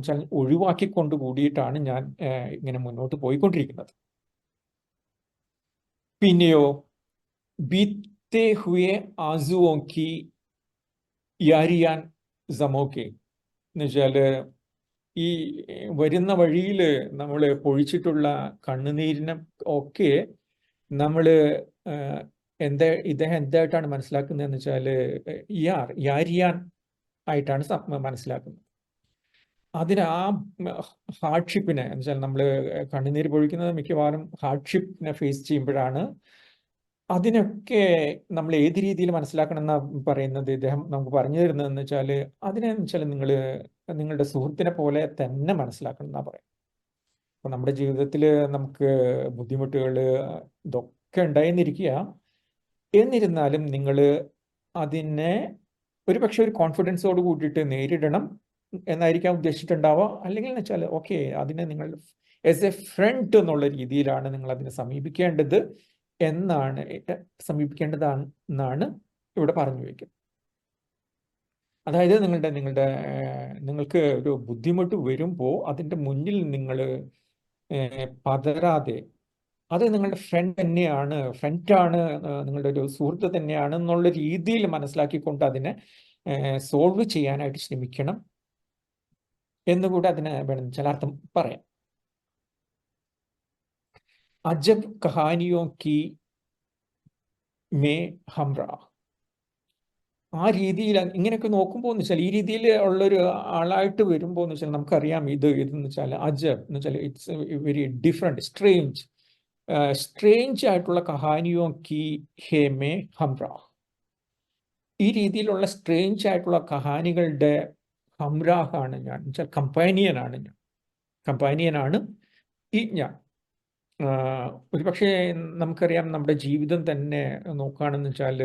ഒഴിവാക്കിക്കൊണ്ട് കൂടിയിട്ടാണ് ഞാൻ ഇങ്ങനെ മുന്നോട്ട് പോയിക്കൊണ്ടിരിക്കുന്നത്. പിന്നെയോ ബീത്തെ ഹുയെ ആസുവോ കി യാരിയാൻ സമോക്കെ എന്ന് വെച്ചാൽ ഈ വരുന്ന വഴിയിൽ നമ്മൾ പൊഴിച്ചിട്ടുള്ള കണ്ണുനീരിനെ ഒക്കെ നമ്മൾ ഇദ്ദേഹം എന്തായിട്ടാണ് മനസ്സിലാക്കുന്നതെന്ന് വെച്ചാൽ യാരിയാൻ ആയിട്ടാണ് മനസ്സിലാക്കുന്നത്. അതിന് ആ ഹാർഡ്ഷിപ്പിനെ എന്ന് വെച്ചാൽ നമ്മൾ കണ്ണുനീര് പൊഴിക്കുന്നത് മിക്കവാറും ഹാർഡ്ഷിപ്പിനെ ഫേസ് ചെയ്യുമ്പോഴാണ്. അതിനൊക്കെ നമ്മൾ ഏത് രീതിയിൽ മനസ്സിലാക്കണം എന്നാ പറയുന്നത് ഇദ്ദേഹം നമുക്ക് പറഞ്ഞു തരുന്നതെന്ന് വെച്ചാൽ, അതിനെന്ന് വെച്ചാൽ നിങ്ങളുടെ സുഹൃത്തിനെ പോലെ തന്നെ മനസ്സിലാക്കണം എന്നാ പറയാം. അപ്പം നമ്മുടെ ജീവിതത്തിൽ നമുക്ക് ബുദ്ധിമുട്ടുകൾ ഇതൊക്കെ ഉണ്ടായിരുന്നിരിക്കുക. എന്നിരുന്നാലും നിങ്ങൾ അതിനെ ഒരുപക്ഷെ ഒരു കോൺഫിഡൻസോട് കൂട്ടിയിട്ട് നേരിടണം എന്നായിരിക്കാം ഉദ്ദേശിച്ചിട്ടുണ്ടാവുക. അല്ലെങ്കിൽ എന്ന് വെച്ചാൽ ഓക്കെ, അതിനെ നിങ്ങൾ ആസ് എ ഫ്രണ്ട് എന്നുള്ള രീതിയിലാണ് നിങ്ങൾ അതിനെ സമീപിക്കേണ്ടതെന്നാണ് ഇവിടെ പറഞ്ഞു വയ്ക്കുന്നത്. അതായത് നിങ്ങൾക്ക് ഒരു ബുദ്ധിമുട്ട് വരുമ്പോൾ അതിൻ്റെ മുന്നിൽ നിങ്ങൾ പതരാതെ, അത് നിങ്ങളുടെ ഫ്രണ്ടാണ്, നിങ്ങളുടെ ഒരു സുഹൃത്ത് തന്നെയാണ് എന്നുള്ള രീതിയിൽ മനസ്സിലാക്കിക്കൊണ്ട് അതിനെ സോൾവ് ചെയ്യാനായിട്ട് ശ്രമിക്കണം എന്നുകൂടെ അതിനെ വേണം ചില അർത്ഥം പറയാം. അജബ് കഹാനിയോ കി മേ ഹംറാ. ആ രീതിയിൽ ഇങ്ങനെയൊക്കെ നോക്കുമ്പോൾ എന്ന് വെച്ചാൽ ഈ രീതിയിൽ ഉള്ളൊരു ആളായിട്ട് വരുമ്പോൾ എന്ന് വെച്ചാൽ നമുക്കറിയാം ഇതെന്ന് വെച്ചാൽ അജബ് എന്ന് വെച്ചാൽ ഇറ്റ്സ് വെരി ഡിഫറെൻറ്റ്, സ്ട്രേഞ്ച് ആയിട്ടുള്ള കഹാനിയോ കി ഹേ മേ ഹംറാ. ഈ രീതിയിലുള്ള സ്ട്രേഞ്ച് ആയിട്ടുള്ള കഹാനികളുടെ ഹംറാഹാണ് ഞാൻ, വെച്ചാൽ കമ്പാനിയനാണ് ഈ ഞാൻ. ഒരു പക്ഷേ നമുക്കറിയാം നമ്മുടെ ജീവിതം തന്നെ നോക്കുകയാണെന്ന് വെച്ചാൽ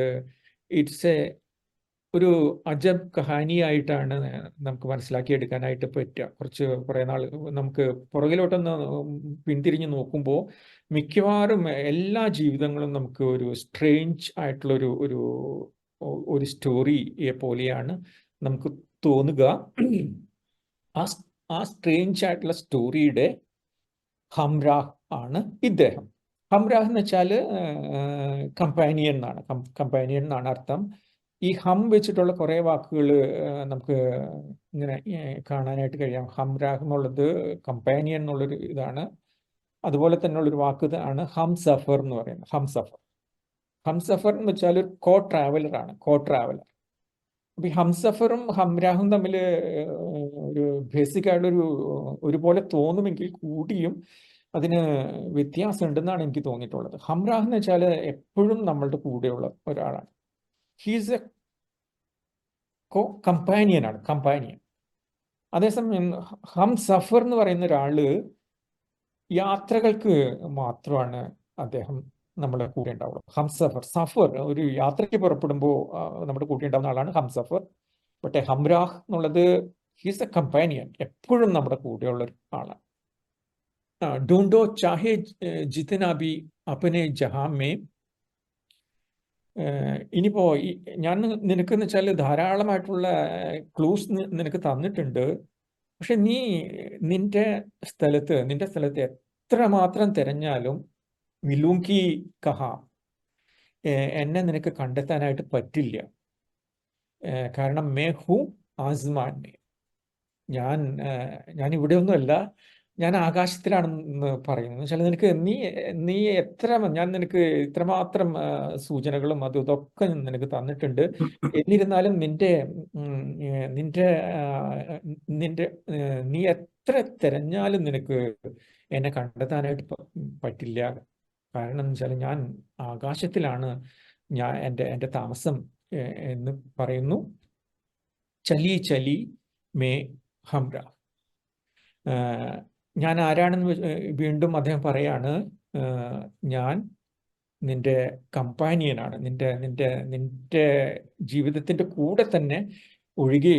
ഇറ്റ്സ് ഒരു അജബ് കഹാനിയായിട്ടാണ് നമുക്ക് മനസ്സിലാക്കിയെടുക്കാനായിട്ട് പറ്റുക. കുറേ നാൾ നമുക്ക് പുറകിലോട്ടൊന്ന് പിന്തിരിഞ്ഞ് നോക്കുമ്പോൾ മിക്കവാറും എല്ലാ ജീവിതങ്ങളും നമുക്ക് ഒരു സ്ട്രേഞ്ച് ആയിട്ടുള്ളൊരു ഒരു ഒരു സ്റ്റോറിയെ പോലെയാണ് നമുക്ക് തോന്നുക. ആ സ്ട്രേഞ്ച് ആയിട്ടുള്ള സ്റ്റോറിയുടെ ഹംറാഹ് ആണ് ഇദ്ദേഹം. ഹംറാഹ് എന്ന് വെച്ചാൽ കമ്പാനിയൻ എന്നാണ് അർത്ഥം. ഈ ഹം വെച്ചിട്ടുള്ള കുറേ വാക്കുകൾ നമുക്ക് ഇങ്ങനെ കാണാനായിട്ട് കഴിയാം. ഹംറാഹ് എന്നുള്ളത് കമ്പാനിയൻ എന്നുള്ളൊരു ഇതാണ്. അതുപോലെ തന്നെ ഉള്ളൊരു വാക്ക് ആണ് ഹംസഫർ എന്ന് പറയുന്നത്. ഹംസഫർ എന്ന് വെച്ചാൽ ഒരു കോ ട്രാവലർ. അപ്പൊ ഈ ഹംസഫറും ഹംറാഹും തമ്മിൽ ഒരു ബേസിക് ആയിട്ടുള്ളൊരു ഒരുപോലെ തോന്നുമെങ്കിൽ കൂടിയും അതിന് വ്യത്യാസം ഉണ്ടെന്നാണ് എനിക്ക് തോന്നിയിട്ടുള്ളത്. ഹംറാഹ് എന്ന് വെച്ചാൽ എപ്പോഴും നമ്മളുടെ കൂടെയുള്ള ഒരാളാണ്. He's A companion. അതേസമയം ഹംസഫർ എന്ന് പറയുന്ന ഒരാള് യാത്രകൾക്ക് മാത്രമാണ് അദ്ദേഹം നമ്മുടെ കൂടെ ഉണ്ടാവുള്ളൂ. സഫർ ഒരു യാത്രയ്ക്ക് പുറപ്പെടുമ്പോൾ നമ്മുടെ കൂടെ ഉണ്ടാവുന്ന ആളാണ് ഹംസഫർ. പക്ഷേ ഹംറാഹ് എന്നുള്ളത് ഹീസ് എ കമ്പാനിയൻ, എപ്പോഴും നമ്മുടെ കൂടെയുള്ള ഒരു ആളാണ്. ഡൂണ്ടോ ചാഹെ ജിതനാ ഭി അപ്നെ ജഹാൻ മേ. ഇനിയിപ്പോ ഞാൻ നിനക്കെന്ന് വെച്ചാൽ ധാരാളമായിട്ടുള്ള ക്ലൂസ് നിനക്ക് തന്നിട്ടുണ്ട്. പക്ഷെ നീ നിന്റെ സ്ഥലത്ത് എത്രമാത്രം തിരഞ്ഞാലും മിലൂങ്കി കഹ, എന്നെ നിനക്ക് കണ്ടെത്താനായിട്ട് പറ്റില്ല. കാരണം മേ ഹൂ ആസ്മാൻ, ഞാൻ ഇവിടെ ഒന്നുമല്ല, ഞാൻ ആകാശത്തിലാണെന്ന് പറയുന്നത്. വെച്ചാൽ നിനക്ക് നീ ഞാൻ നിനക്ക് ഇത്രമാത്രം സൂചനകളും ഇതൊക്കെ നിനക്ക് തന്നിട്ടുണ്ട്. എന്നിരുന്നാലും നീ എത്ര തിരഞ്ഞാലും നിനക്ക് എന്നെ കണ്ടെത്താനായിട്ട് പറ്റില്ല. കാരണം എന്ന് വെച്ചാൽ ഞാൻ ആകാശത്തിലാണ് എൻ്റെ താമസം എന്ന് പറയുന്നു. ചലി മേ ഹംറ. ഞാൻ ആരാണെന്ന് വീണ്ടും അദ്ദേഹം പറയാണ്. ഞാൻ നിന്റെ കമ്പാനിയനാണ്, നിന്റെ ജീവിതത്തിൻ്റെ കൂടെ തന്നെ ഒഴുകി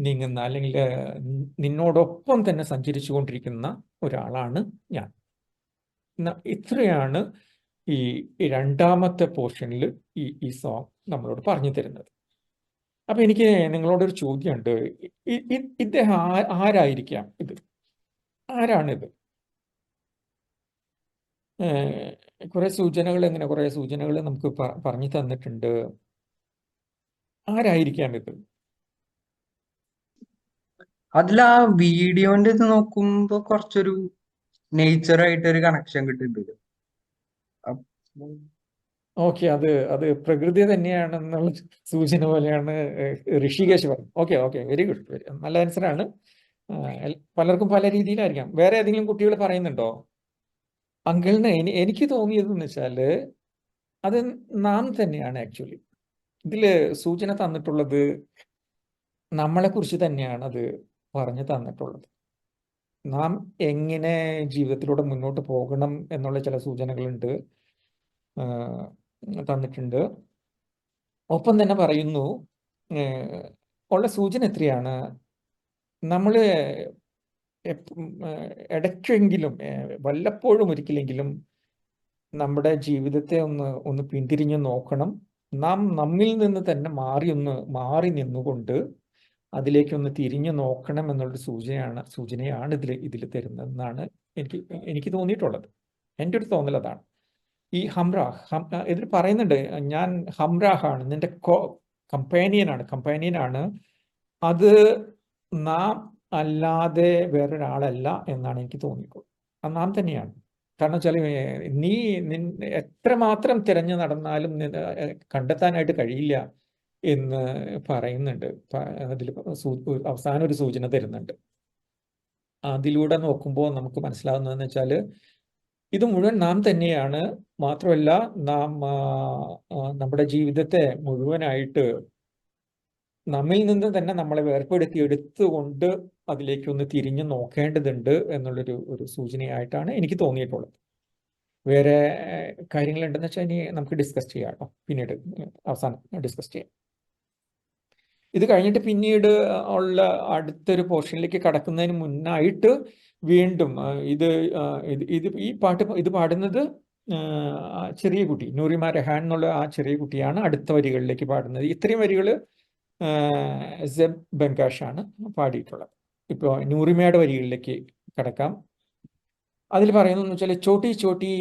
നീങ്ങുന്ന, അല്ലെങ്കിൽ നിന്നോടൊപ്പം തന്നെ സഞ്ചരിച്ചു കൊണ്ടിരിക്കുന്ന ഒരാളാണ് ഞാൻ. ഇത്രയാണ് ഈ രണ്ടാമത്തെ പോർഷനിൽ ഈ സോങ് നമ്മളോട് പറഞ്ഞു തരുന്നത്. അപ്പൊ എനിക്ക് നിങ്ങളോടൊരു ചോദ്യമുണ്ട്. ഇദ്ദേഹം ആരായിരിക്കാം? ആരാണിത്? കുറേ സൂചനകൾ നമുക്ക് പറഞ്ഞു തന്നിട്ടുണ്ട്. ആരായിരിക്കാം ഇത്? അതിൽ ആ വീഡിയോന്റെ ഇത് നോക്കുമ്പോ കുറച്ചൊരു നേച്ചറായിട്ട് ഒരു കണക്ഷൻ കിട്ടുന്നുണ്ട്. ഓക്കെ, അത് പ്രകൃതി തന്നെയാണെന്നുള്ള സൂചന പോലെയാണ് ഋഷികേശ് പറഞ്ഞത്. ഓക്കെ, വെരി ഗുഡ്, നല്ല ആൻസറാണ്. പലർക്കും പല രീതിയിലായിരിക്കാം. വേറെ ഏതെങ്കിലും കുട്ടികൾ പറയുന്നുണ്ടോ? അങ്കിളിന് എനിക്ക് തോന്നിയതെന്ന് വെച്ചാൽ അത് നാം തന്നെയാണ്. ആക്ച്വലി ഇതില് സൂചന തന്നിട്ടുള്ളത് നമ്മളെ കുറിച്ച് തന്നെയാണ് അത് പറഞ്ഞു തന്നിട്ടുള്ളത്. നാം എങ്ങനെ ജീവിതത്തിലൂടെ മുന്നോട്ട് പോകണം എന്നുള്ള ചില സൂചനകളുണ്ട്, തന്നിട്ടുണ്ട്. ഒപ്പം തന്നെ പറയുന്നു, ഉള്ള സൂചന എത്രയാണ്, നമ്മൾ ഇടയ്ക്കെങ്കിലും വല്ലപ്പോഴും ഒരിക്കലെങ്കിലും നമ്മുടെ ജീവിതത്തെ ഒന്ന് പിന്തിരിഞ്ഞ് നോക്കണം. നാം നമ്മിൽ നിന്ന് തന്നെ മാറി നിന്നുകൊണ്ട് അതിലേക്കൊന്ന് തിരിഞ്ഞു നോക്കണം എന്നുള്ളൊരു സൂചനയാണ് ഇതിൽ തരുന്നതെന്നാണ് എനിക്ക് തോന്നിയിട്ടുള്ളത്. എൻ്റെ ഒരു തോന്നൽ അതാണ്. ഈ ഇതിൽ പറയുന്നുണ്ട്, ഞാൻ ഹംറാഹാണ്, നിന്റെ കമ്പാനിയനാണ്. അത് നാം അല്ലാതെ വേറൊരാളല്ല എന്നാണ് എനിക്ക് തോന്നിയിട്ടുള്ളത്. അത് നാം തന്നെയാണ്. കാരണം വെച്ചാൽ നീ എത്രമാത്രം തിരഞ്ഞു നടന്നാലും കണ്ടെത്താനായിട്ട് കഴിയില്ല എന്ന് പറയുന്നുണ്ട്. അതിൽ അവസാനം ഒരു സൂചന തരുന്നുണ്ട്. അതിലൂടെ നോക്കുമ്പോൾ നമുക്ക് മനസ്സിലാവുന്നതെന്ന് വെച്ചാൽ ഇത് മുഴുവൻ നാം തന്നെയാണ്. മാത്രമല്ല, നാം നമ്മുടെ ജീവിതത്തെ മുഴുവനായിട്ട് നമ്മിൽ നിന്ന് തന്നെ നമ്മളെ വേർപ്പെടുത്തി എടുത്തുകൊണ്ട് അതിലേക്കൊന്ന് തിരിഞ്ഞു നോക്കേണ്ടതുണ്ട് എന്നുള്ളൊരു സൂചനയായിട്ടാണ് എനിക്ക് തോന്നിയിട്ടുള്ളത്. വേറെ കാര്യങ്ങളുണ്ടെന്ന് വെച്ചാൽ ഇനി നമുക്ക് ഡിസ്കസ് ചെയ്യാം കേട്ടോ, പിന്നീട് അവസാനം ഡിസ്കസ് ചെയ്യാം. ഇത് കഴിഞ്ഞിട്ട് പിന്നീട് ഉള്ള അടുത്തൊരു പോർഷനിലേക്ക് കടക്കുന്നതിന് മുന്നായിട്ട് വീണ്ടും ഈ പാട്ട് ഇത് പാടുന്നത് ചെറിയ കുട്ടി നൂറിമ രഹാൻ എന്നുള്ള ആ ചെറിയ കുട്ടിയാണ് അടുത്ത വരികളിലേക്ക് പാടുന്നത്. ഇത്രയും വരികൾ സെബ് ബൻകാഷാണ് പാടിയിട്ടുള്ളത്. ഇപ്പോൾ നൂറിമയുടെ വരികളിലേക്ക് കടക്കാം. അതിൽ പറയുന്നതെന്ന് വെച്ചാൽ ചോട്ടി ചോട്ടി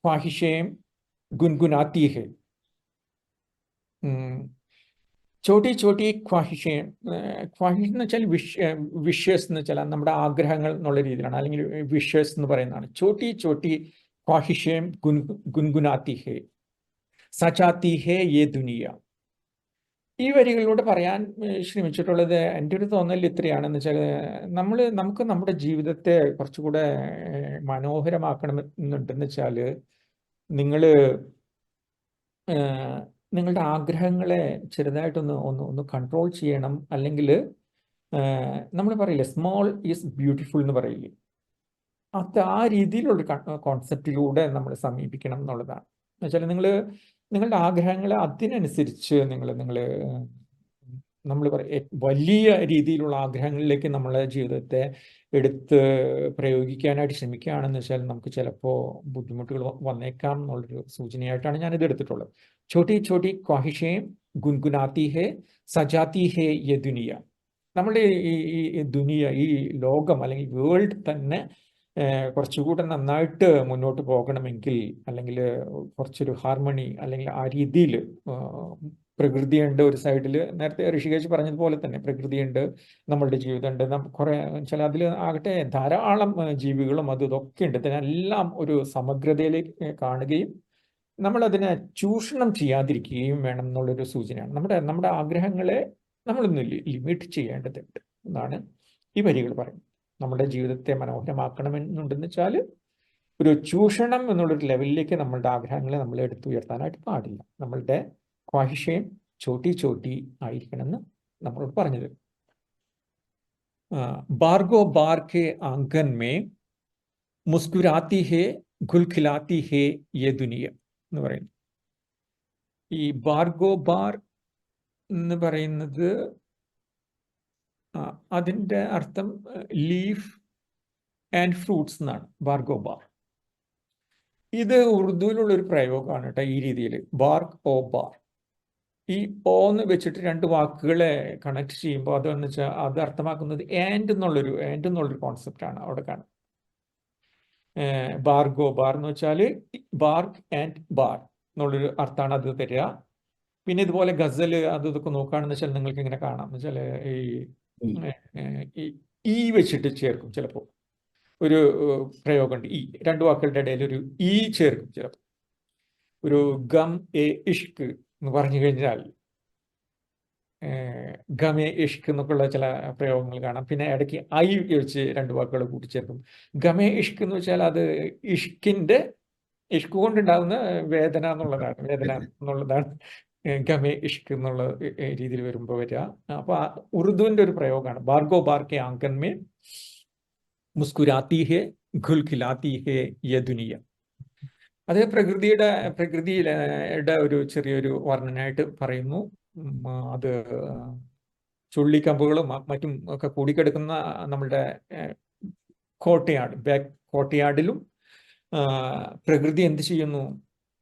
ഖ്വാഹിഷേം ഗുൻഗുനാത്തി ഹെ. ചോട്ടി ചോട്ടി ഖ്വാഹിഷേം, ഖ്വാഹിഷ് എന്ന് വെച്ചാൽ വിഷസ് എന്ന് വെച്ചാൽ നമ്മുടെ ആഗ്രഹങ്ങൾ എന്നുള്ള രീതിയിലാണ്, അല്ലെങ്കിൽ വിഷസ് എന്ന് പറയുന്നതാണ്. ചോട്ടി ചോട്ടി ഖ്വാഹിഷേം ഗുൻഗുനാത്തി ഹെ സചാത്തി ഹെ യേ ദുനിയ. ഈ വരികളിലൂടെ പറയാൻ ശ്രമിച്ചിട്ടുള്ളത് എൻ്റെ ഒരു തോന്നൽ ഇത്രയാണെന്ന് വെച്ചാൽ നമുക്ക് നമ്മുടെ ജീവിതത്തെ കുറച്ചുകൂടെ മനോഹരമാക്കണമെന്നുണ്ടെന്ന് വെച്ചാൽ നിങ്ങളുടെ ആഗ്രഹങ്ങളെ ചെറുതായിട്ടൊന്ന് കൺട്രോൾ ചെയ്യണം. അല്ലെങ്കിൽ നമ്മൾ പറയില്ലേ സ്മോൾ ഈസ് ബ്യൂട്ടിഫുൾ എന്ന് പറയില്ലേ, ആ രീതിയിലുള്ളൊരു കോൺസെപ്റ്റിലൂടെ നമ്മൾ സമീപിക്കണം എന്നുള്ളതാണ്. എന്നുവെച്ചാൽ നിങ്ങളുടെ ആഗ്രഹങ്ങളെ അതിനനുസരിച്ച് നമ്മൾ വലിയ രീതിയിലുള്ള ആഗ്രഹങ്ങളിലേക്ക് നമ്മളെ ജീവിതത്തെ എടുത്ത് പ്രയോഗിക്കാനായിട്ട് ശ്രമിക്കുകയാണെന്ന് വെച്ചാൽ നമുക്ക് ചിലപ്പോൾ ബുദ്ധിമുട്ടുകൾ വന്നേക്കാം എന്നുള്ളൊരു സൂചനയായിട്ടാണ് ഞാനിത് എടുത്തിട്ടുള്ളത്. ചോട്ടി ചോട്ടി ഖ്വാഹിഷേം ഗുൻഗുനാത്തി ഹെ സജാത്തി ഹെ യെ ദുനിയ. നമ്മുടെ ഈ ദുനിയ, ഈ ലോകം അല്ലെങ്കിൽ വേൾഡ് തന്നെ കുറച്ചുകൂടെ നന്നായിട്ട് മുന്നോട്ട് പോകണമെങ്കിൽ, അല്ലെങ്കിൽ കുറച്ചൊരു ഹാർമണി, അല്ലെങ്കിൽ ആ രീതിയിൽ പ്രകൃതിയുണ്ട് ഒരു സൈഡിൽ. നേരത്തെ ഋഷികേശ് പറഞ്ഞതുപോലെ തന്നെ പ്രകൃതിയുണ്ട്, നമ്മളുടെ ജീവിതമുണ്ട്, കുറേ വെച്ചാൽ അതിൽ ആകട്ടെ ധാരാളം ജീവികളും ഇതൊക്കെ ഉണ്ട്. ഇതിനെല്ലാം ഒരു സമഗ്രതയിലേക്ക് കാണുകയും നമ്മളതിനെ ചൂഷണം ചെയ്യാതിരിക്കുകയും വേണം എന്നുള്ളൊരു സൂചനയാണ്. നമ്മുടെ ആഗ്രഹങ്ങളെ നമ്മളൊന്ന് ലിമിറ്റ് ചെയ്യേണ്ടതുണ്ട് എന്നാണ് ഈ വരികൾ പറയുന്നത്. നമ്മുടെ ജീവിതത്തെ മനോഹരമാക്കണമെന്നുണ്ടെന്ന് വെച്ചാൽ ഒരു ചൂഷണം എന്നുള്ളൊരു ലെവലിലേക്ക് നമ്മളുടെ ആഗ്രഹങ്ങളെ നമ്മൾ എടുത്തുയർത്താനായിട്ട് പാടില്ല. നമ്മളുടെ ഖ്വാഹിഷേം ചോട്ടി ചോട്ടി ആയിരിക്കണമെന്ന് നമ്മളോട് പറഞ്ഞത്. ബാർഗോ ബാർ കെ ആംഗൻ മേ മുസ്കുരാത്തി ഹേ ഗുൽ ഖിലാത്തി ഹേ യെ ദുനിയ എന്ന് പറയുന്നു. ഈ ബാർഗോ ബാർ എന്ന് പറയുന്നത് അതിൻ്റെ അർത്ഥം ലീഫ് ആൻഡ് ഫ്രൂട്ട്സ് എന്നാണ്. ബാർഗോ ബാർ ഇത് ഉറുദുവിലുള്ളൊരു പ്രയോഗമാണ് കേട്ടോ. ഈ രീതിയിൽ ബാർക്ക് ഓ ബാർ, ഈ ഓ എന്ന് വെച്ചിട്ട് രണ്ട് വാക്കുകളെ കണക്ട് ചെയ്യുമ്പോൾ അതെന്ന് വെച്ചാൽ അത് അർത്ഥമാക്കുന്നത് ആൻഡ് എന്നുള്ളൊരു കോൺസെപ്റ്റാണ് അവിടെ കാണുന്നത്. ബാർഗോ ബാർ എന്ന് വെച്ചാൽ ബാർക്ക് ആൻഡ് ബാർ എന്നുള്ളൊരു അർത്ഥമാണ് അത് തരിക. പിന്നെ ഇതുപോലെ ഗസൽ ഇതൊക്കെ നോക്കുകയാണെന്ന് വെച്ചാൽ നിങ്ങൾക്ക് ഇങ്ങനെ കാണാം. എന്ന് വെച്ചാൽ ഈ വെച്ചിട്ട് ചേർക്കും. ചിലപ്പോൾ ഒരു പ്രയോഗമുണ്ട്, ഈ രണ്ട് വാക്കുകളുടെ ഇടയിൽ ഒരു ഈ ചേർക്കും. ചിലപ്പോൾ ഒരു ഗം എ ഇഷ്ക് എന്ന് പറഞ്ഞു കഴിഞ്ഞാൽ ഗമേ ഇഷ്ക് എന്നൊക്കെയുള്ള ചില പ്രയോഗങ്ങൾ കാണാം. പിന്നെ ഇടയ്ക്ക് ഐ വെച്ച് രണ്ട് വാക്കുകൾ കൂട്ടിച്ചേർക്കും. ഗമേ ഇഷ്ക് എന്ന് വെച്ചാൽ അത് ഇഷ്ക് കൊണ്ടുണ്ടാകുന്ന വേദന എന്നുള്ളതാണ് ഗമേ ഇഷ്ക് എന്നുള്ള രീതിയിൽ വരുമ്പോൾ വരിക. അപ്പോൾ ഉറുദുവിൻ്റെ ഒരു പ്രയോഗമാണ് ബാർഗോ ബാർ കെ ആംഗൻ മേ മുസ്കുരാത്തി ഹേ ഗുൽ ഖിലാത്തി ഹേ യെ ദുനിയ. അത് പ്രകൃതിയുടെ ഒരു ചെറിയൊരു വർണ്ണനായിട്ട് പറയുന്നു. അത് ചുള്ളിക്കമ്പുകളും മറ്റും ഒക്കെ കൂടിക്കിടക്കുന്ന നമ്മളുടെ കോട്ടയാടിലും പ്രകൃതി എന്ത് ചെയ്യുന്നു?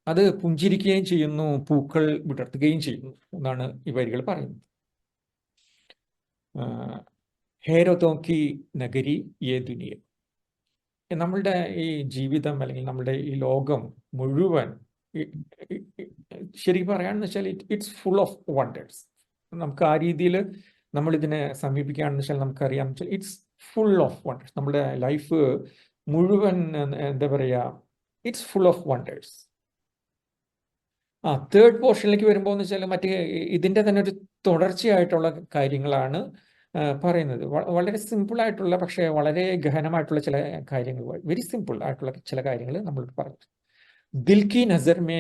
അത് പുഞ്ചിരിക്കുകയും ചെയ്യുന്നു, പൂക്കൾ വിടർത്തുകയും ചെയ്യുന്നു എന്നാണ് ഈ വരികൾ പറയുന്നത്. ഹേരോത്തോക്കി നഗരി യേ ദുനിയ. നമ്മളുടെ ഈ ജീവിതം അല്ലെങ്കിൽ നമ്മളുടെ ഈ ലോകം മുഴുവൻ ശരിക്കും പറയാണെന്ന് വെച്ചാൽ ഇറ്റ്സ് ഫുൾ ഓഫ് വണ്ടേഴ്സ്. നമുക്ക് ആ രീതിയിൽ നമ്മളിതിനെ സമീപിക്കുകയാണെന്ന് വെച്ചാൽ നമുക്കറിയാം വെച്ചാൽ ഇറ്റ്സ് ഫുൾ ഓഫ് വണ്ടേഴ്സ്. നമ്മുടെ ലൈഫ് മുഴുവൻ എന്താ പറയുക, it's full of wonders. Third പോർഷനിലേക്ക് വരുമ്പോൾ എന്ന് വെച്ചാൽ മറ്റേ ഇതിൻ്റെ തന്നെ ഒരു തുടർച്ചയായിട്ടുള്ള കാര്യങ്ങളാണ് പറയുന്നത്. വളരെ സിമ്പിൾ ആയിട്ടുള്ള പക്ഷേ വളരെ ഗഹനമായിട്ടുള്ള ചില കാര്യങ്ങൾ, വെരി സിമ്പിൾ ആയിട്ടുള്ള ചില കാര്യങ്ങൾ നമ്മൾ പറഞ്ഞു. ദിൽ കി നസർ മേ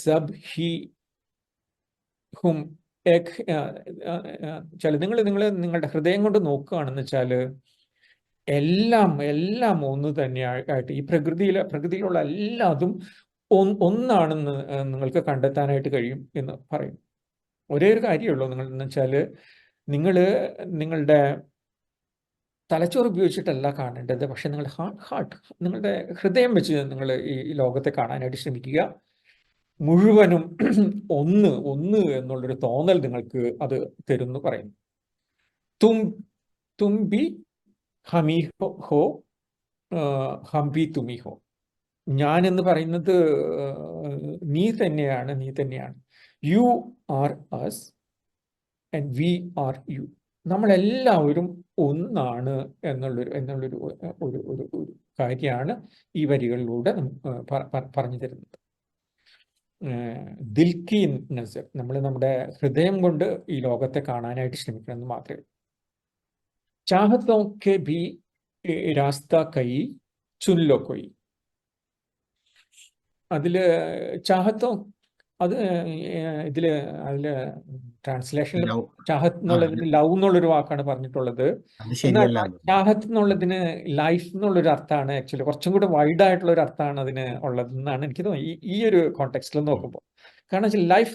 സബ് ഹി ഹും ഏക് ചില നിങ്ങളുടെ ഹൃദയം കൊണ്ട് നോക്കുകയാണെന്ന് വെച്ചാൽ എല്ലാം ഒന്ന് തന്നെയായിട്ട് ഈ പ്രകൃതിയിലുള്ള എല്ലാതും ഒന്നാണെന്ന് നിങ്ങൾക്ക് കണ്ടെത്താനായിട്ട് കഴിയും എന്ന് പറയും. ഒരേ ഒരു കാര്യമുള്ളൂ എന്ന് വെച്ചാൽ നിങ്ങളുടെ തലച്ചോറ് ഉപയോഗിച്ചിട്ടല്ല കാണേണ്ടത്, പക്ഷെ നിങ്ങളുടെ ഹാർട്ട് നിങ്ങളുടെ ഹൃദയം വെച്ച് നിങ്ങൾ ഈ ലോകത്തെ കാണാനായിട്ട് ശ്രമിക്കുക. മുഴുവനും ഒന്ന് എന്നുള്ളൊരു തോന്നൽ നിങ്ങൾക്ക് അത് തരുന്നു പറയുന്നു. തും ബി ഹമി ഹോ ഹം ബി തുമി ഹോ. ഞാൻ എന്ന് പറയുന്നത് നീ തന്നെയാണ്. You are us and we are you. നമ്മളെല്ലാവരും ഒന്നാണ് എന്നുള്ളൊരു ഒരു കാര്യമാണ് ഈ വരികളിലൂടെ പറഞ്ഞു തരുന്നത്. ദിൽ കി നസർ, നമ്മൾ നമ്മുടെ ഹൃദയം കൊണ്ട് ഈ ലോകത്തെ കാണാനായിട്ട് ശ്രമിക്കണമെന്ന് മാത്രമേ. ചാഹത്തോ കെ ഭി രാസ്ത കൈ ചുൻലോ കൊയ്. അതില് ചാഹത്തോ അത് അതില് ട്രാൻസ്ലേഷനിൽ ചാഹത്ത് എന്നുള്ളതിന് ലവ് എന്നുള്ളൊരു വാക്കാണ് പറഞ്ഞിട്ടുള്ളത്. എന്നാൽ ചാഹത്ത് എന്നുള്ളതിന് ലൈഫ് എന്നുള്ളൊരു അർത്ഥമാണ്. ആക്ച്വലി കുറച്ചും കൂടെ വൈഡ് ആയിട്ടുള്ള ഒരു അർത്ഥമാണ് അതിന് ഉള്ളതെന്നാണ് എനിക്ക് തോന്നുന്നത് ഈ ഒരു കോണ്ടെക്സ്റ്റിൽ നോക്കുമ്പോൾ. കാരണം വെച്ചാൽ ലൈഫ്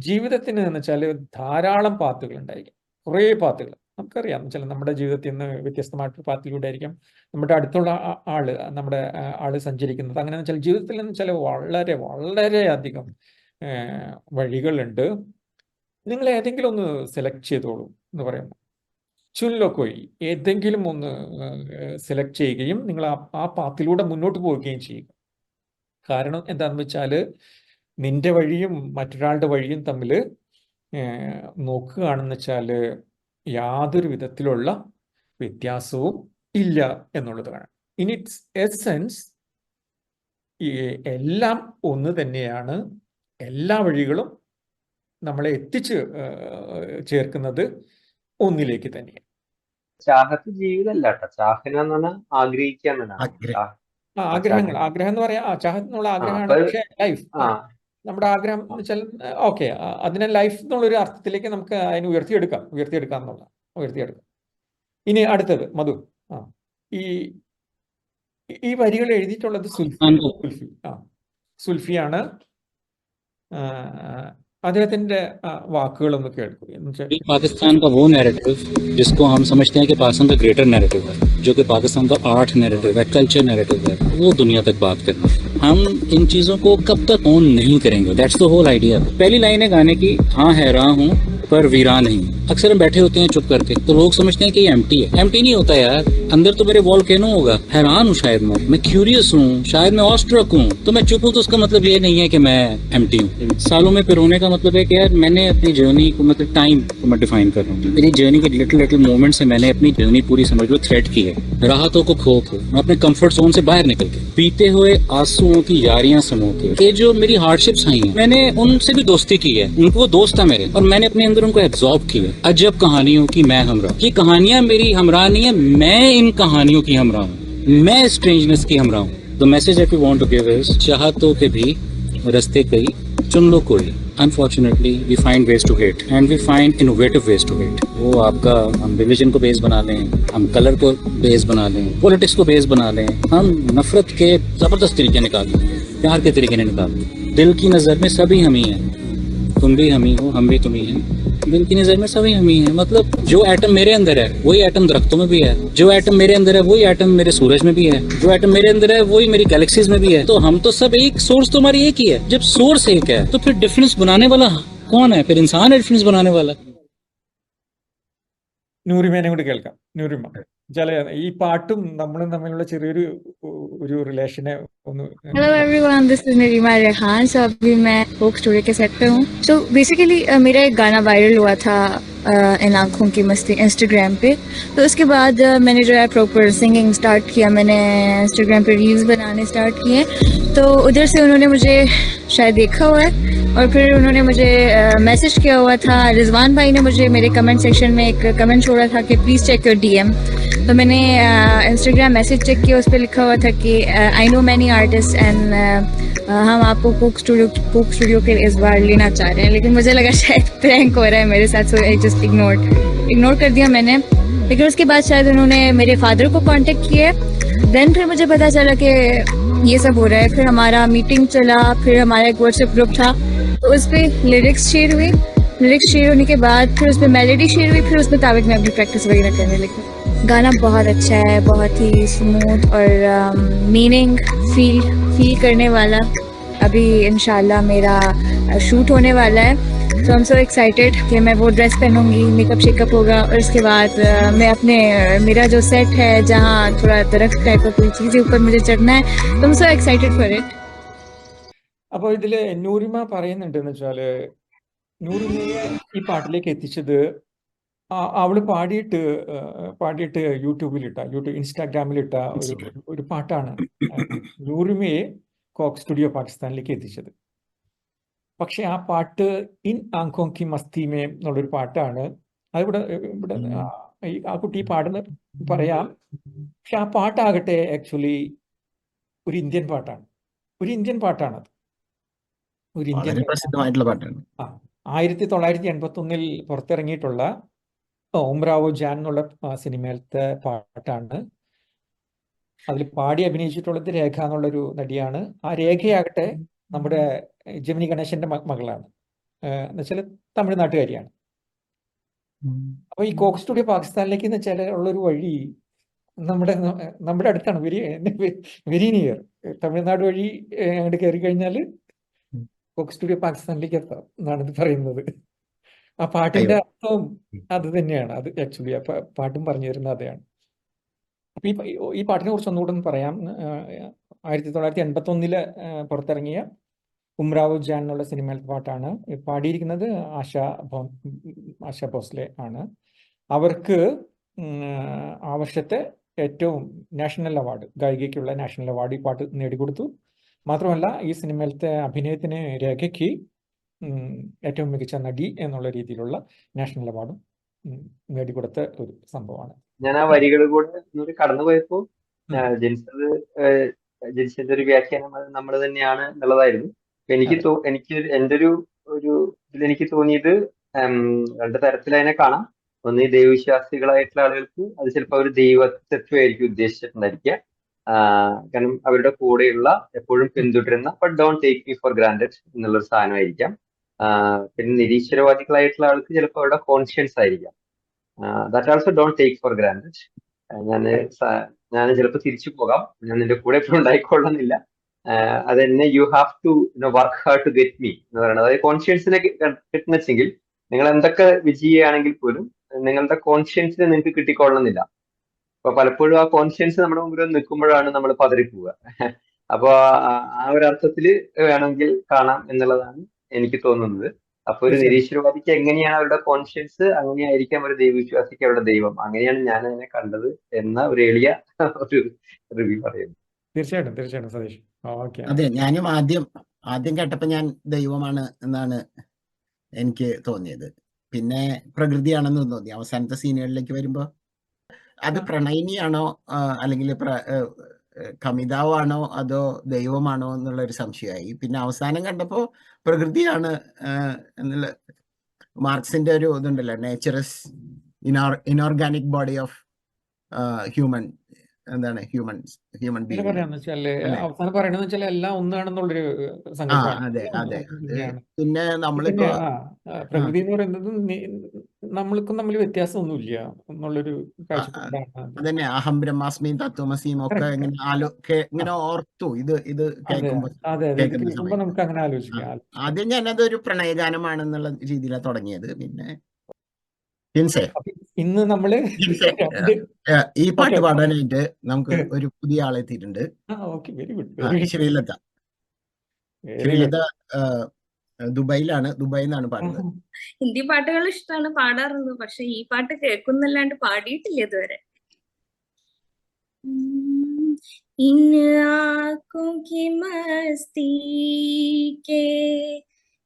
ജീവിതത്തിന് എന്ന് വെച്ചാൽ ധാരാളം പാത്തുകൾ ഉണ്ടായിരിക്കും, കുറേ പാത്തുകൾ നമുക്കറിയാം. എന്ന് വെച്ചാൽ നമ്മുടെ ജീവിതത്തിൽ നിന്ന് വ്യത്യസ്തമായിട്ടൊരു പാത്തിലൂടെ ആയിരിക്കും നമ്മുടെ അടുത്തുള്ള നമ്മുടെ ആള് സഞ്ചരിക്കുന്നത്. അങ്ങനെ വെച്ചാൽ ജീവിതത്തിൽ എന്ന് വെച്ചാൽ വളരെ വളരെ അധികം വഴികളുണ്ട്. നിങ്ങൾ ഏതെങ്കിലും ഒന്ന് സെലക്ട് ചെയ്തോളൂ എന്ന് പറയുമ്പോൾ ചുൻലോക്കോയി, ഏതെങ്കിലും ഒന്ന് സെലക്ട് ചെയ്യുകയും നിങ്ങൾ ആ പാത്തിലൂടെ മുന്നോട്ട് പോവുകയും ചെയ്യുക. കാരണം എന്താണെന്ന് വെച്ചാൽ നിന്റെ വഴിയും മറ്റൊരാളുടെ വഴിയും തമ്മിൽ നോക്കുകയാണെന്ന് വെച്ചാൽ യാതൊരു വിധത്തിലുള്ള വ്യത്യാസവും ഇല്ല എന്നുള്ളതാണ്. ഇൻ ഇറ്റ്സ് എസെൻസ് എല്ലാം ഒന്ന് തന്നെയാണ്. എല്ലാ വഴികളും നമ്മളെ എത്തിച്ച് ചേർക്കുന്നത് ഒന്നിലേക്ക് തന്നെയാണ്. ചാഹത്ത് ജീവിതമല്ല കേട്ടോ, ചാഹന എന്ന് പറഞ്ഞാൽ ആഗ്രഹിക്കുക. ആഗ്രഹം എന്ന് പറയാം. ചാഹത്ത് എന്നുള്ള ആഗ്രഹമാണ്. പക്ഷേ ലൈഫ് നമ്മുടെ ആഗ്രഹം എന്ന് വെച്ചാൽ ഓക്കെ, അതിനെ ലൈഫ് എന്നുള്ളൊരു അർത്ഥത്തിലേക്ക് നമുക്ക് അതിനെ ഉയർത്തിയെടുക്കാം. ഇനി അടുത്തത് മധു. ഈ വരികൾ എഴുതിയിട്ടുള്ളത് സുൽഫിയാണ്. അദ്ദേഹത്തിന്റെ വാക്കുകളൊന്ന് കേൾക്കുക. पाकिस्तान का वो नैरेटिव जिसको हम समझते हैं कि पाकिस्तान का ग्रेटर नैरेटिव है, जो कि पाकिस्तान का आर्ट नैरेटिव है, कल्चर नैरेटिव है, वो दुनिया तक बात करना। हम इन चीजों को कब तक ऑन नहीं करेंगे, दैट्स द होल आइडिया। पहली लाइन है गाने की, हाँ हैरान हूँ पर वीरान नहीं। अक्सर हम बैठे होते हैं चुप करके, तो लोग समझते हैं कि ये एम्प्टी है। एम्प्टी नहीं होता यार, अंदर तो मेरे वॉल्केनो होगा। हैरान हूँ शायद मैं क्यूरियस हूँ, शायद मैं ऑस्ट्रक हूँ। तो मैं चुप हूँ तो उसका मतलब ये नहीं है कि मैं एम्प्टी हूँ। सालों में पिरोने का मतलब है कि यार मैंने अपनी जर्नी को, मतलब टाइम को मैं डिफाइन कर रहा हूँ। मेरी जर्नी के लिटिल मोमेंट से मैंने अपनी जर्नी पूरी समझ लो थ्रेड की है। राहतों को खो के मैं अपने कंफर्ट जोन से बाहर निकल के बीते हुए आंसुओं की यारियां समो के, ये जो मेरी हार्डशिप्स आई हैं, मैंने उनसे भी दोस्ती की है। उनको वो दोस्त था मेरे, और मैंने अपने अंदर उनको एब्जॉर्ब किया। अजब कहानियों की मैं हमरा, ये कहानियां मेरी हमरा नहीं है, मैं इन कहानियों की हमरा हूँ, मैं स्ट्रेंजनेस की हमरा हूँ। The message that we want to give is, चाहतों के भी रस्ते कई चुन लो कोई। Unfortunately, we find ways to hate and we find innovative ways to hate. वो आपका हम रिलीजन को बेस बना लें, हम कलर को बेस बना लें, पॉलिटिक्स को बेस बना लें, हम नफरत के जबरदस्त तरीके निकाल लें, प्यार के तरीके नहीं निकाल लें। दिल की नजर में सभी हम ही हैं, तुम भी हम ही हो, हम भी तुम ही हैं। दिल की नजर में सभी हम ही हैं, मतलब जो एटम मेरे अंदर है वही एटम दरख्तों में भी है, जो एटम मेरे अंदर है वही एटम मेरे सूरज में भी है, जो एटम मेरे अंदर है वही मेरी गैलेक्सीज में भी है। तो हम तो सब एक, सोर्स तो हमारी एक ही है। जब सोर्स एक है तो फिर डिफरेंस बनाने वाला कौन है? फिर इंसान है डिफरेंस बनाने वाला। നൂറിമേനെ കൂടി കേൾക്കാം. നൂറിമ, ചില ഈ പാട്ടും നമ്മളും തമ്മിലുള്ള ചെറിയൊരു റിലേഷനെ ഒന്ന്. Hello everyone, this is Narima Rehan. So अभी मैं फोक स्टूडियो के सेट पे हूँ। तो बेसिकली मेरा एक गाना वायरल हुआ था इन आँखों की मस्ती इंस्टाग्राम पे। तो उसके बाद मैंने जो है प्रॉपर सिंगिंग स्टार्ट किया, मैंने इंस्टाग्राम पे रील्स बनाने स्टार्ट किए। तो उधर से उन्होंने मुझे शायद देखा हुआ है और फिर उन्होंने मुझे मैसेज किया हुआ था। रिजवान भाई ने मुझे मेरे कमेंट सेक्शन में एक कमेंट छोड़ा था कि प्लीज़ चेक योर डीएम। तो मैंने इंस्टाग्राम मैसेज चेक किया, उस पर लिखा हुआ था कि I know many artist and हम आपको कोक स्टूडियो के इस बार लेना चाह रहे हैं। लेकिन मुझे लगा शायद प्रैंक हो रहा है मेरे साथ, सो आई जस्ट इग्नोर कर दिया मैंने। लेकिन उसके बाद शायद उन्होंने मेरे फादर को कांटेक्ट किया। देन फिर मुझे पता चला कि ये सब हो रहा है। फिर हमारा मीटिंग चला, फिर हमारा एक व्हाट्सएप ग्रुप था, तो उस पर लिरिक्स शेयर हुई। लिरिक्स शेयर होने के बाद फिर उस पर मेलोडी शेयर हुई, फिर उसमें ताबिक में अपनी प्रैक्टिस वगैरह करने लगी। गाना बहुत अच्छा है, बहुत ही स्मूथ और मीनिंग फील करने वाला। अभी इंशाल्लाह मेरा शूट होने वाला है, तो आई एम सो एक्साइटेड कि मैं वो ड्रेस पहनूंगी, मेकअप शेकअप होगा और उसके बाद मैं अपने मेरा जो सेट है जहाँ थोड़ा दरख्त टाइप का कोई चीज़ ऊपर मुझे चढ़ना है, तो I am so excited for it. അപ്പോൾ ഇതിൽ നൂറിമ പറയുന്നുണ്ടെന്ന് വെച്ചാല് നൂറിമയെ ഈ പാട്ടിലേക്ക് എത്തിച്ചത് അവള് പാടിയിട്ട് യൂട്യൂബ് ഇൻസ്റ്റാഗ്രാമിലിട്ട ഒരു പാട്ടാണ് നൂറിമയെ കോക്ക് സ്റ്റുഡിയോ പാകിസ്ഥാനിലേക്ക് എത്തിച്ചത്. പക്ഷെ ആ പാട്ട് ഇൻ ആങ്കോം കി മസ്തി മേ എന്നുള്ളൊരു പാട്ടാണ്. അതിവിടെ ആ കുട്ടി പാടുന്ന പറയാം. പക്ഷെ ആ പാട്ടാകട്ടെ ആക്ച്വലി ഒരു ഇന്ത്യൻ പാട്ടാണ്. ഒരു ഇന്ത്യൻ വളരെ പ്രസിദ്ധമായിട്ടുള്ള പാട്ടാണ്. 1981 പുറത്തിറങ്ങിയിട്ടുള്ള ഉംറാവോ ജാൻ എന്നുള്ള സിനിമയിലത്തെ പാട്ടാണ്. അതിൽ പാടി അഭിനയിച്ചിട്ടുള്ളത് രേഖ എന്നുള്ളൊരു നടിയാണ്. ആ രേഖയാകട്ടെ നമ്മുടെ ജമിനി ഗണേശന്റെ മകളാണ്, എന്നുവെച്ചാൽ തമിഴ്നാട്ടുകാരിയാണ്. അപ്പൊ ഈ കോക്ക് സ്റ്റുഡിയോ പാകിസ്ഥാനിലേക്ക് എന്ന് വെച്ചാൽ ഉള്ളൊരു വഴി നമ്മുടെ അടുത്താണ്, വെരി നിയർ. തമിഴ്നാട് വഴി അങ്ങോട്ട് കയറി കഴിഞ്ഞാൽ കോക്ക് സ്റ്റുഡിയോ പാകിസ്ഥാനിലേക്ക് എത്താം എന്നാണ് ഇത് പറയുന്നത്. ആ പാട്ടിന്റെ അർത്ഥം അത് തന്നെയാണ്. അത് ആക്ച്വലി ആ പാട്ടും പറഞ്ഞു തരുന്നത് അതാണ്. അപ്പൊ ഈ പാട്ടിനെ കുറിച്ച് ഒന്നുകൂടെ ഒന്ന് പറയാം. 1981 പുറത്തിറങ്ങിയ ഉംറാവോ ജാൻ എന്നുള്ള സിനിമയിലത്തെ പാട്ടാണ്. പാടിയിരിക്കുന്നത് ആശാ ഭോസ്ലെ ആണ്. അവർക്ക് ആ വർഷത്തെ ഏറ്റവും നാഷണൽ അവാർഡ്, ഗായികയ്ക്കുള്ള നാഷണൽ അവാർഡ് ഈ പാട്ട് നേടിക്കൊടുത്തു. മാത്രമല്ല ഈ സിനിമയിലത്തെ അഭിനയത്തിന് രേഖയ്ക്ക് ഏറ്റവും മികച്ച നടി എന്നുള്ള രീതിയിലുള്ള നാഷണൽ അവാർഡും നേടിക്കൊടുത്ത ഒരു സംഭവമാണ്. ഞാൻ ആ വരികൾ കൂടെ കടന്നു പോയപ്പോ ജനിച്ചത് ഒരു വ്യാഖ്യാനം അത് നമ്മൾ തന്നെയാണ് എന്നുള്ളതായിരുന്നു. എനിക്ക് എൻ്റെ ഒരു ഇതിലെനിക്ക് തോന്നിയത് രണ്ട് തരത്തിൽ അതിനെ കാണാം. ഒന്ന്, ഈ ദൈവവിശ്വാസികളായിട്ടുള്ള ആളുകൾക്ക് അത് ചിലപ്പോൾ ഒരു ദൈവതത്വമായിരിക്കും ഉദ്ദേശിച്ചിട്ടുണ്ടായിരിക്കുക. കാരണം അവരുടെ കൂടെയുള്ള എപ്പോഴും പിന്തുടരുന്ന but don't take me for granted എന്നുള്ളൊരു സാധനമായിരിക്കാം. പിന്നെ നിരീശ്വരവാദികളായിട്ടുള്ള ആൾക്ക് ചിലപ്പോൾ അവരുടെ കോൺഷ്യൻസ് ആയിരിക്കാം. That also don't take four granted. ഞാൻ ചിലപ്പോൾ തിരിച്ചു പോകാം, ഞാൻ നിന്റെ കൂടെ എപ്പോഴും ഉണ്ടായിക്കൊള്ളുന്നില്ല, അതെന്നെ you have to work hard to get me എന്ന് പറയുന്നത്. അതായത് കോൺഷ്യൻസിനെ കിട്ടണമെങ്കിൽ നിങ്ങൾ എന്തൊക്കെ വിജയിയാണെങ്കിൽ പോലും നിങ്ങളുടെ കോൺഷ്യൻസിനെ നിങ്ങൾക്ക് കിട്ടിക്കൊള്ളണമെന്നില്ല. അപ്പൊ പലപ്പോഴും ആ കോൺഷ്യൻസ് നമ്മുടെ മുമ്പിൽ നിൽക്കുമ്പോഴാണ് നമ്മൾ പതറിപ്പോവുക. അപ്പൊ ആ ഒരു അർത്ഥത്തില് വേണമെങ്കിൽ കാണാം എന്നുള്ളതാണ് എനിക്ക് തോന്നുന്നത്. അപ്പൊ ഒരു നിരീശ്വരവാദിക്ക് എങ്ങനെയാണ് അവരുടെ കോൺഷ്യൻസ്, അങ്ങനെയായിരിക്കാം ഒരു ദൈവവിശ്വാസിക്ക് അവരുടെ ദൈവം. അങ്ങനെയാണ് ഞാൻ അതിനെ കണ്ടത് എന്ന ഒരു എളിയ ഒരു റിവ്യൂ പറയുന്നു. തീർച്ചയായിട്ടും സതീഷ്. അതെ, ഞാനും ആദ്യം കേട്ടപ്പോ ഞാൻ ദൈവമാണ് എന്നാണ് എനിക്ക് തോന്നിയത്. പിന്നെ പ്രകൃതിയാണെന്ന് തോന്നി. അവസാനത്തെ സീനുകളിലേക്ക് വരുമ്പോ അത് പ്രണയിനിയാണോ അല്ലെങ്കിൽ കമിതാവാണോ അതോ ദൈവമാണോ എന്നുള്ള ഒരു സംശയമായി. പിന്നെ അവസാനം കണ്ടപ്പോ പ്രകൃതിയാണ് എന്നുള്ള മാർക്സിന്റെ ഒരു ഇതുണ്ടല്ലോ, nature is inorganic body of human being. അവസാനം പറയണെന്ന് വെച്ചാൽ എല്ലാം ഒന്നാണെന്നുള്ളൊരു സങ്കല്പമാണ്. അതെ. പിന്നെ നമ്മളിപ്പോ പ്രകൃതി എന്ന് പറയുന്നത് നമ്മൾക്കും തമ്മിൽ വ്യത്യാസമൊന്നുമില്ല എന്നുള്ളൊരു കാഴ്ചപ്പാടാണ്. അതന്നെ, അഹം ബ്രഹ്മാസ്മിയും തത്വമസിയും ഒക്കെ ഇങ്ങനെ ഓർത്തു ഇത് കേൾക്കുമ്പോ നമുക്ക് അങ്ങനെ ആലോചിക്കാം. ആദ്യം ഞാനതൊരു പ്രണയഗാനമാണെന്നുള്ള രീതിയിലാണ് തുടങ്ങിയത്. പിന്നെ ഇന്ന് നമ്മള് ഈ പാട്ട് പാടാനായിട്ട് നമുക്ക് ഒരു പുതിയ ആളെത്തിയിട്ടുണ്ട്. Very good. ശ്രീലത ദുബായിലാണ്, ദുബായിൽ നിന്നാണ് പാടുന്നത്. ഹിന്ദി പാട്ടുകൾ ഇഷ്ടമാണ്, പാടാറുണ്ട്. പക്ഷെ ഈ പാട്ട് കേൾക്കുന്നല്ലാണ്ട് പാടിയിട്ടില്ല ഇതുവരെ. इन आँखों की मस्ती के,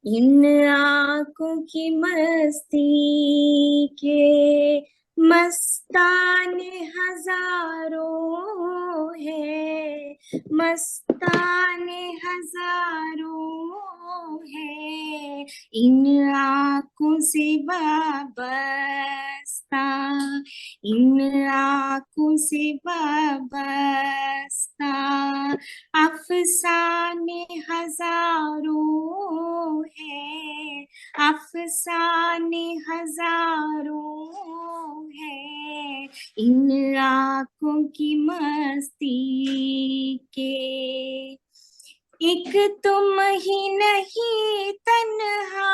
इन आँखों की मस्ती के मस्ताने हजारों है, मस्ताने हजारों है, इन आँखों से वाबस्ता, इन आँखों से वाबस्ता अफसाने हजारों है, अफसाने हजारों है, इन आँखों की मस्ती के। एक तुम ही नहीं तन्हा,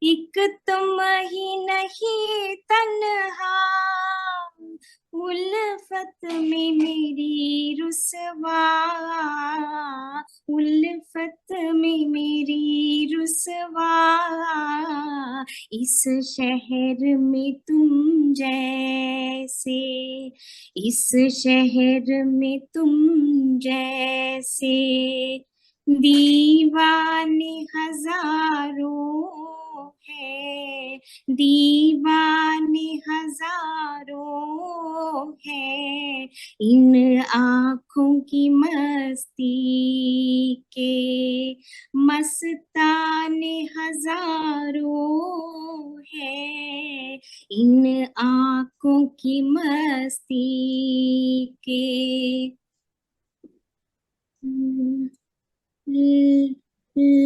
एक तुम ही नहीं तन्हा, उल्फत में मेरी रुसवा, उल्फत में मेरी रुसवा, इस शहर में तुम जैसे, इस शहर में तुम जैसे दीवाने हजारों है, दीवाने हजारों है, इन आँखों की मस्ती के मस्ताने हजारों है, इन आँखों की मस्ती के।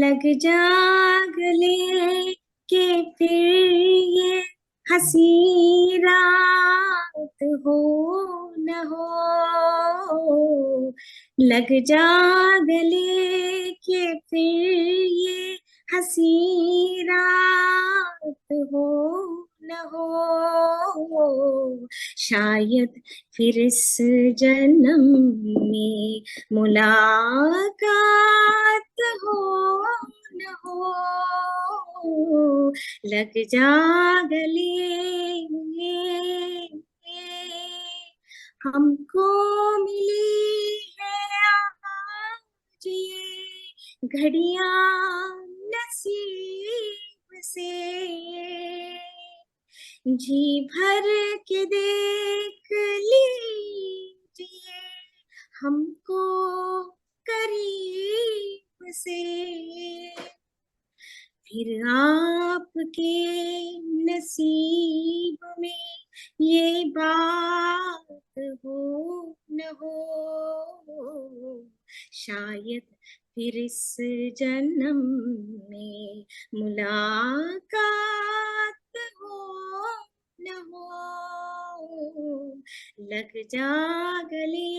लग जा गले के फिर ये हंसी रात हो न हो, लग जा गले के फिर ये हंसी रात हो न हो, शायद फिर इस जन्म में मुलाकात हो न हो, लग जा गले हमको मिली है आज ये घड़ियां नसीब से, जी भर के देख लीजिए हमको करीब से, फिर आपके नसीब में ये बात हो न हो, शायद फिर इस जन्म में मुलाकात हो न हो, लग जा गले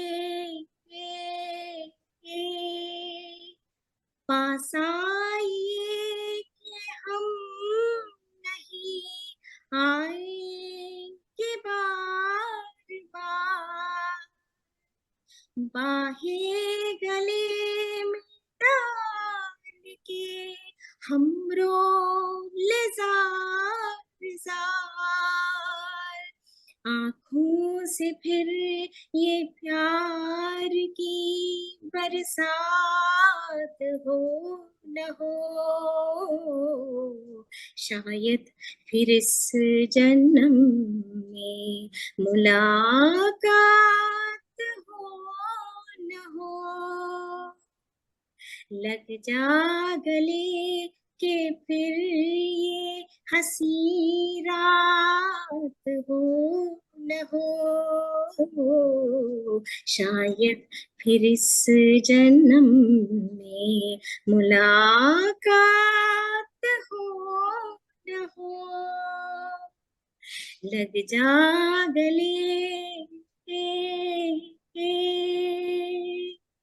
पास आइए कि हम नहीं आएंगे बार बार, बाहें गले में डाल के हम रो ले जार जार, आँखों से फिर ये प्यार की बरसात हो न हो, शायद फिर इस जन्म में मुलाकात हो न हो, लग जा गले के फिर ये हंसी रात हो न हो, शायद फिर इस जन्म में मुलाकात हो न हो, लग जा गले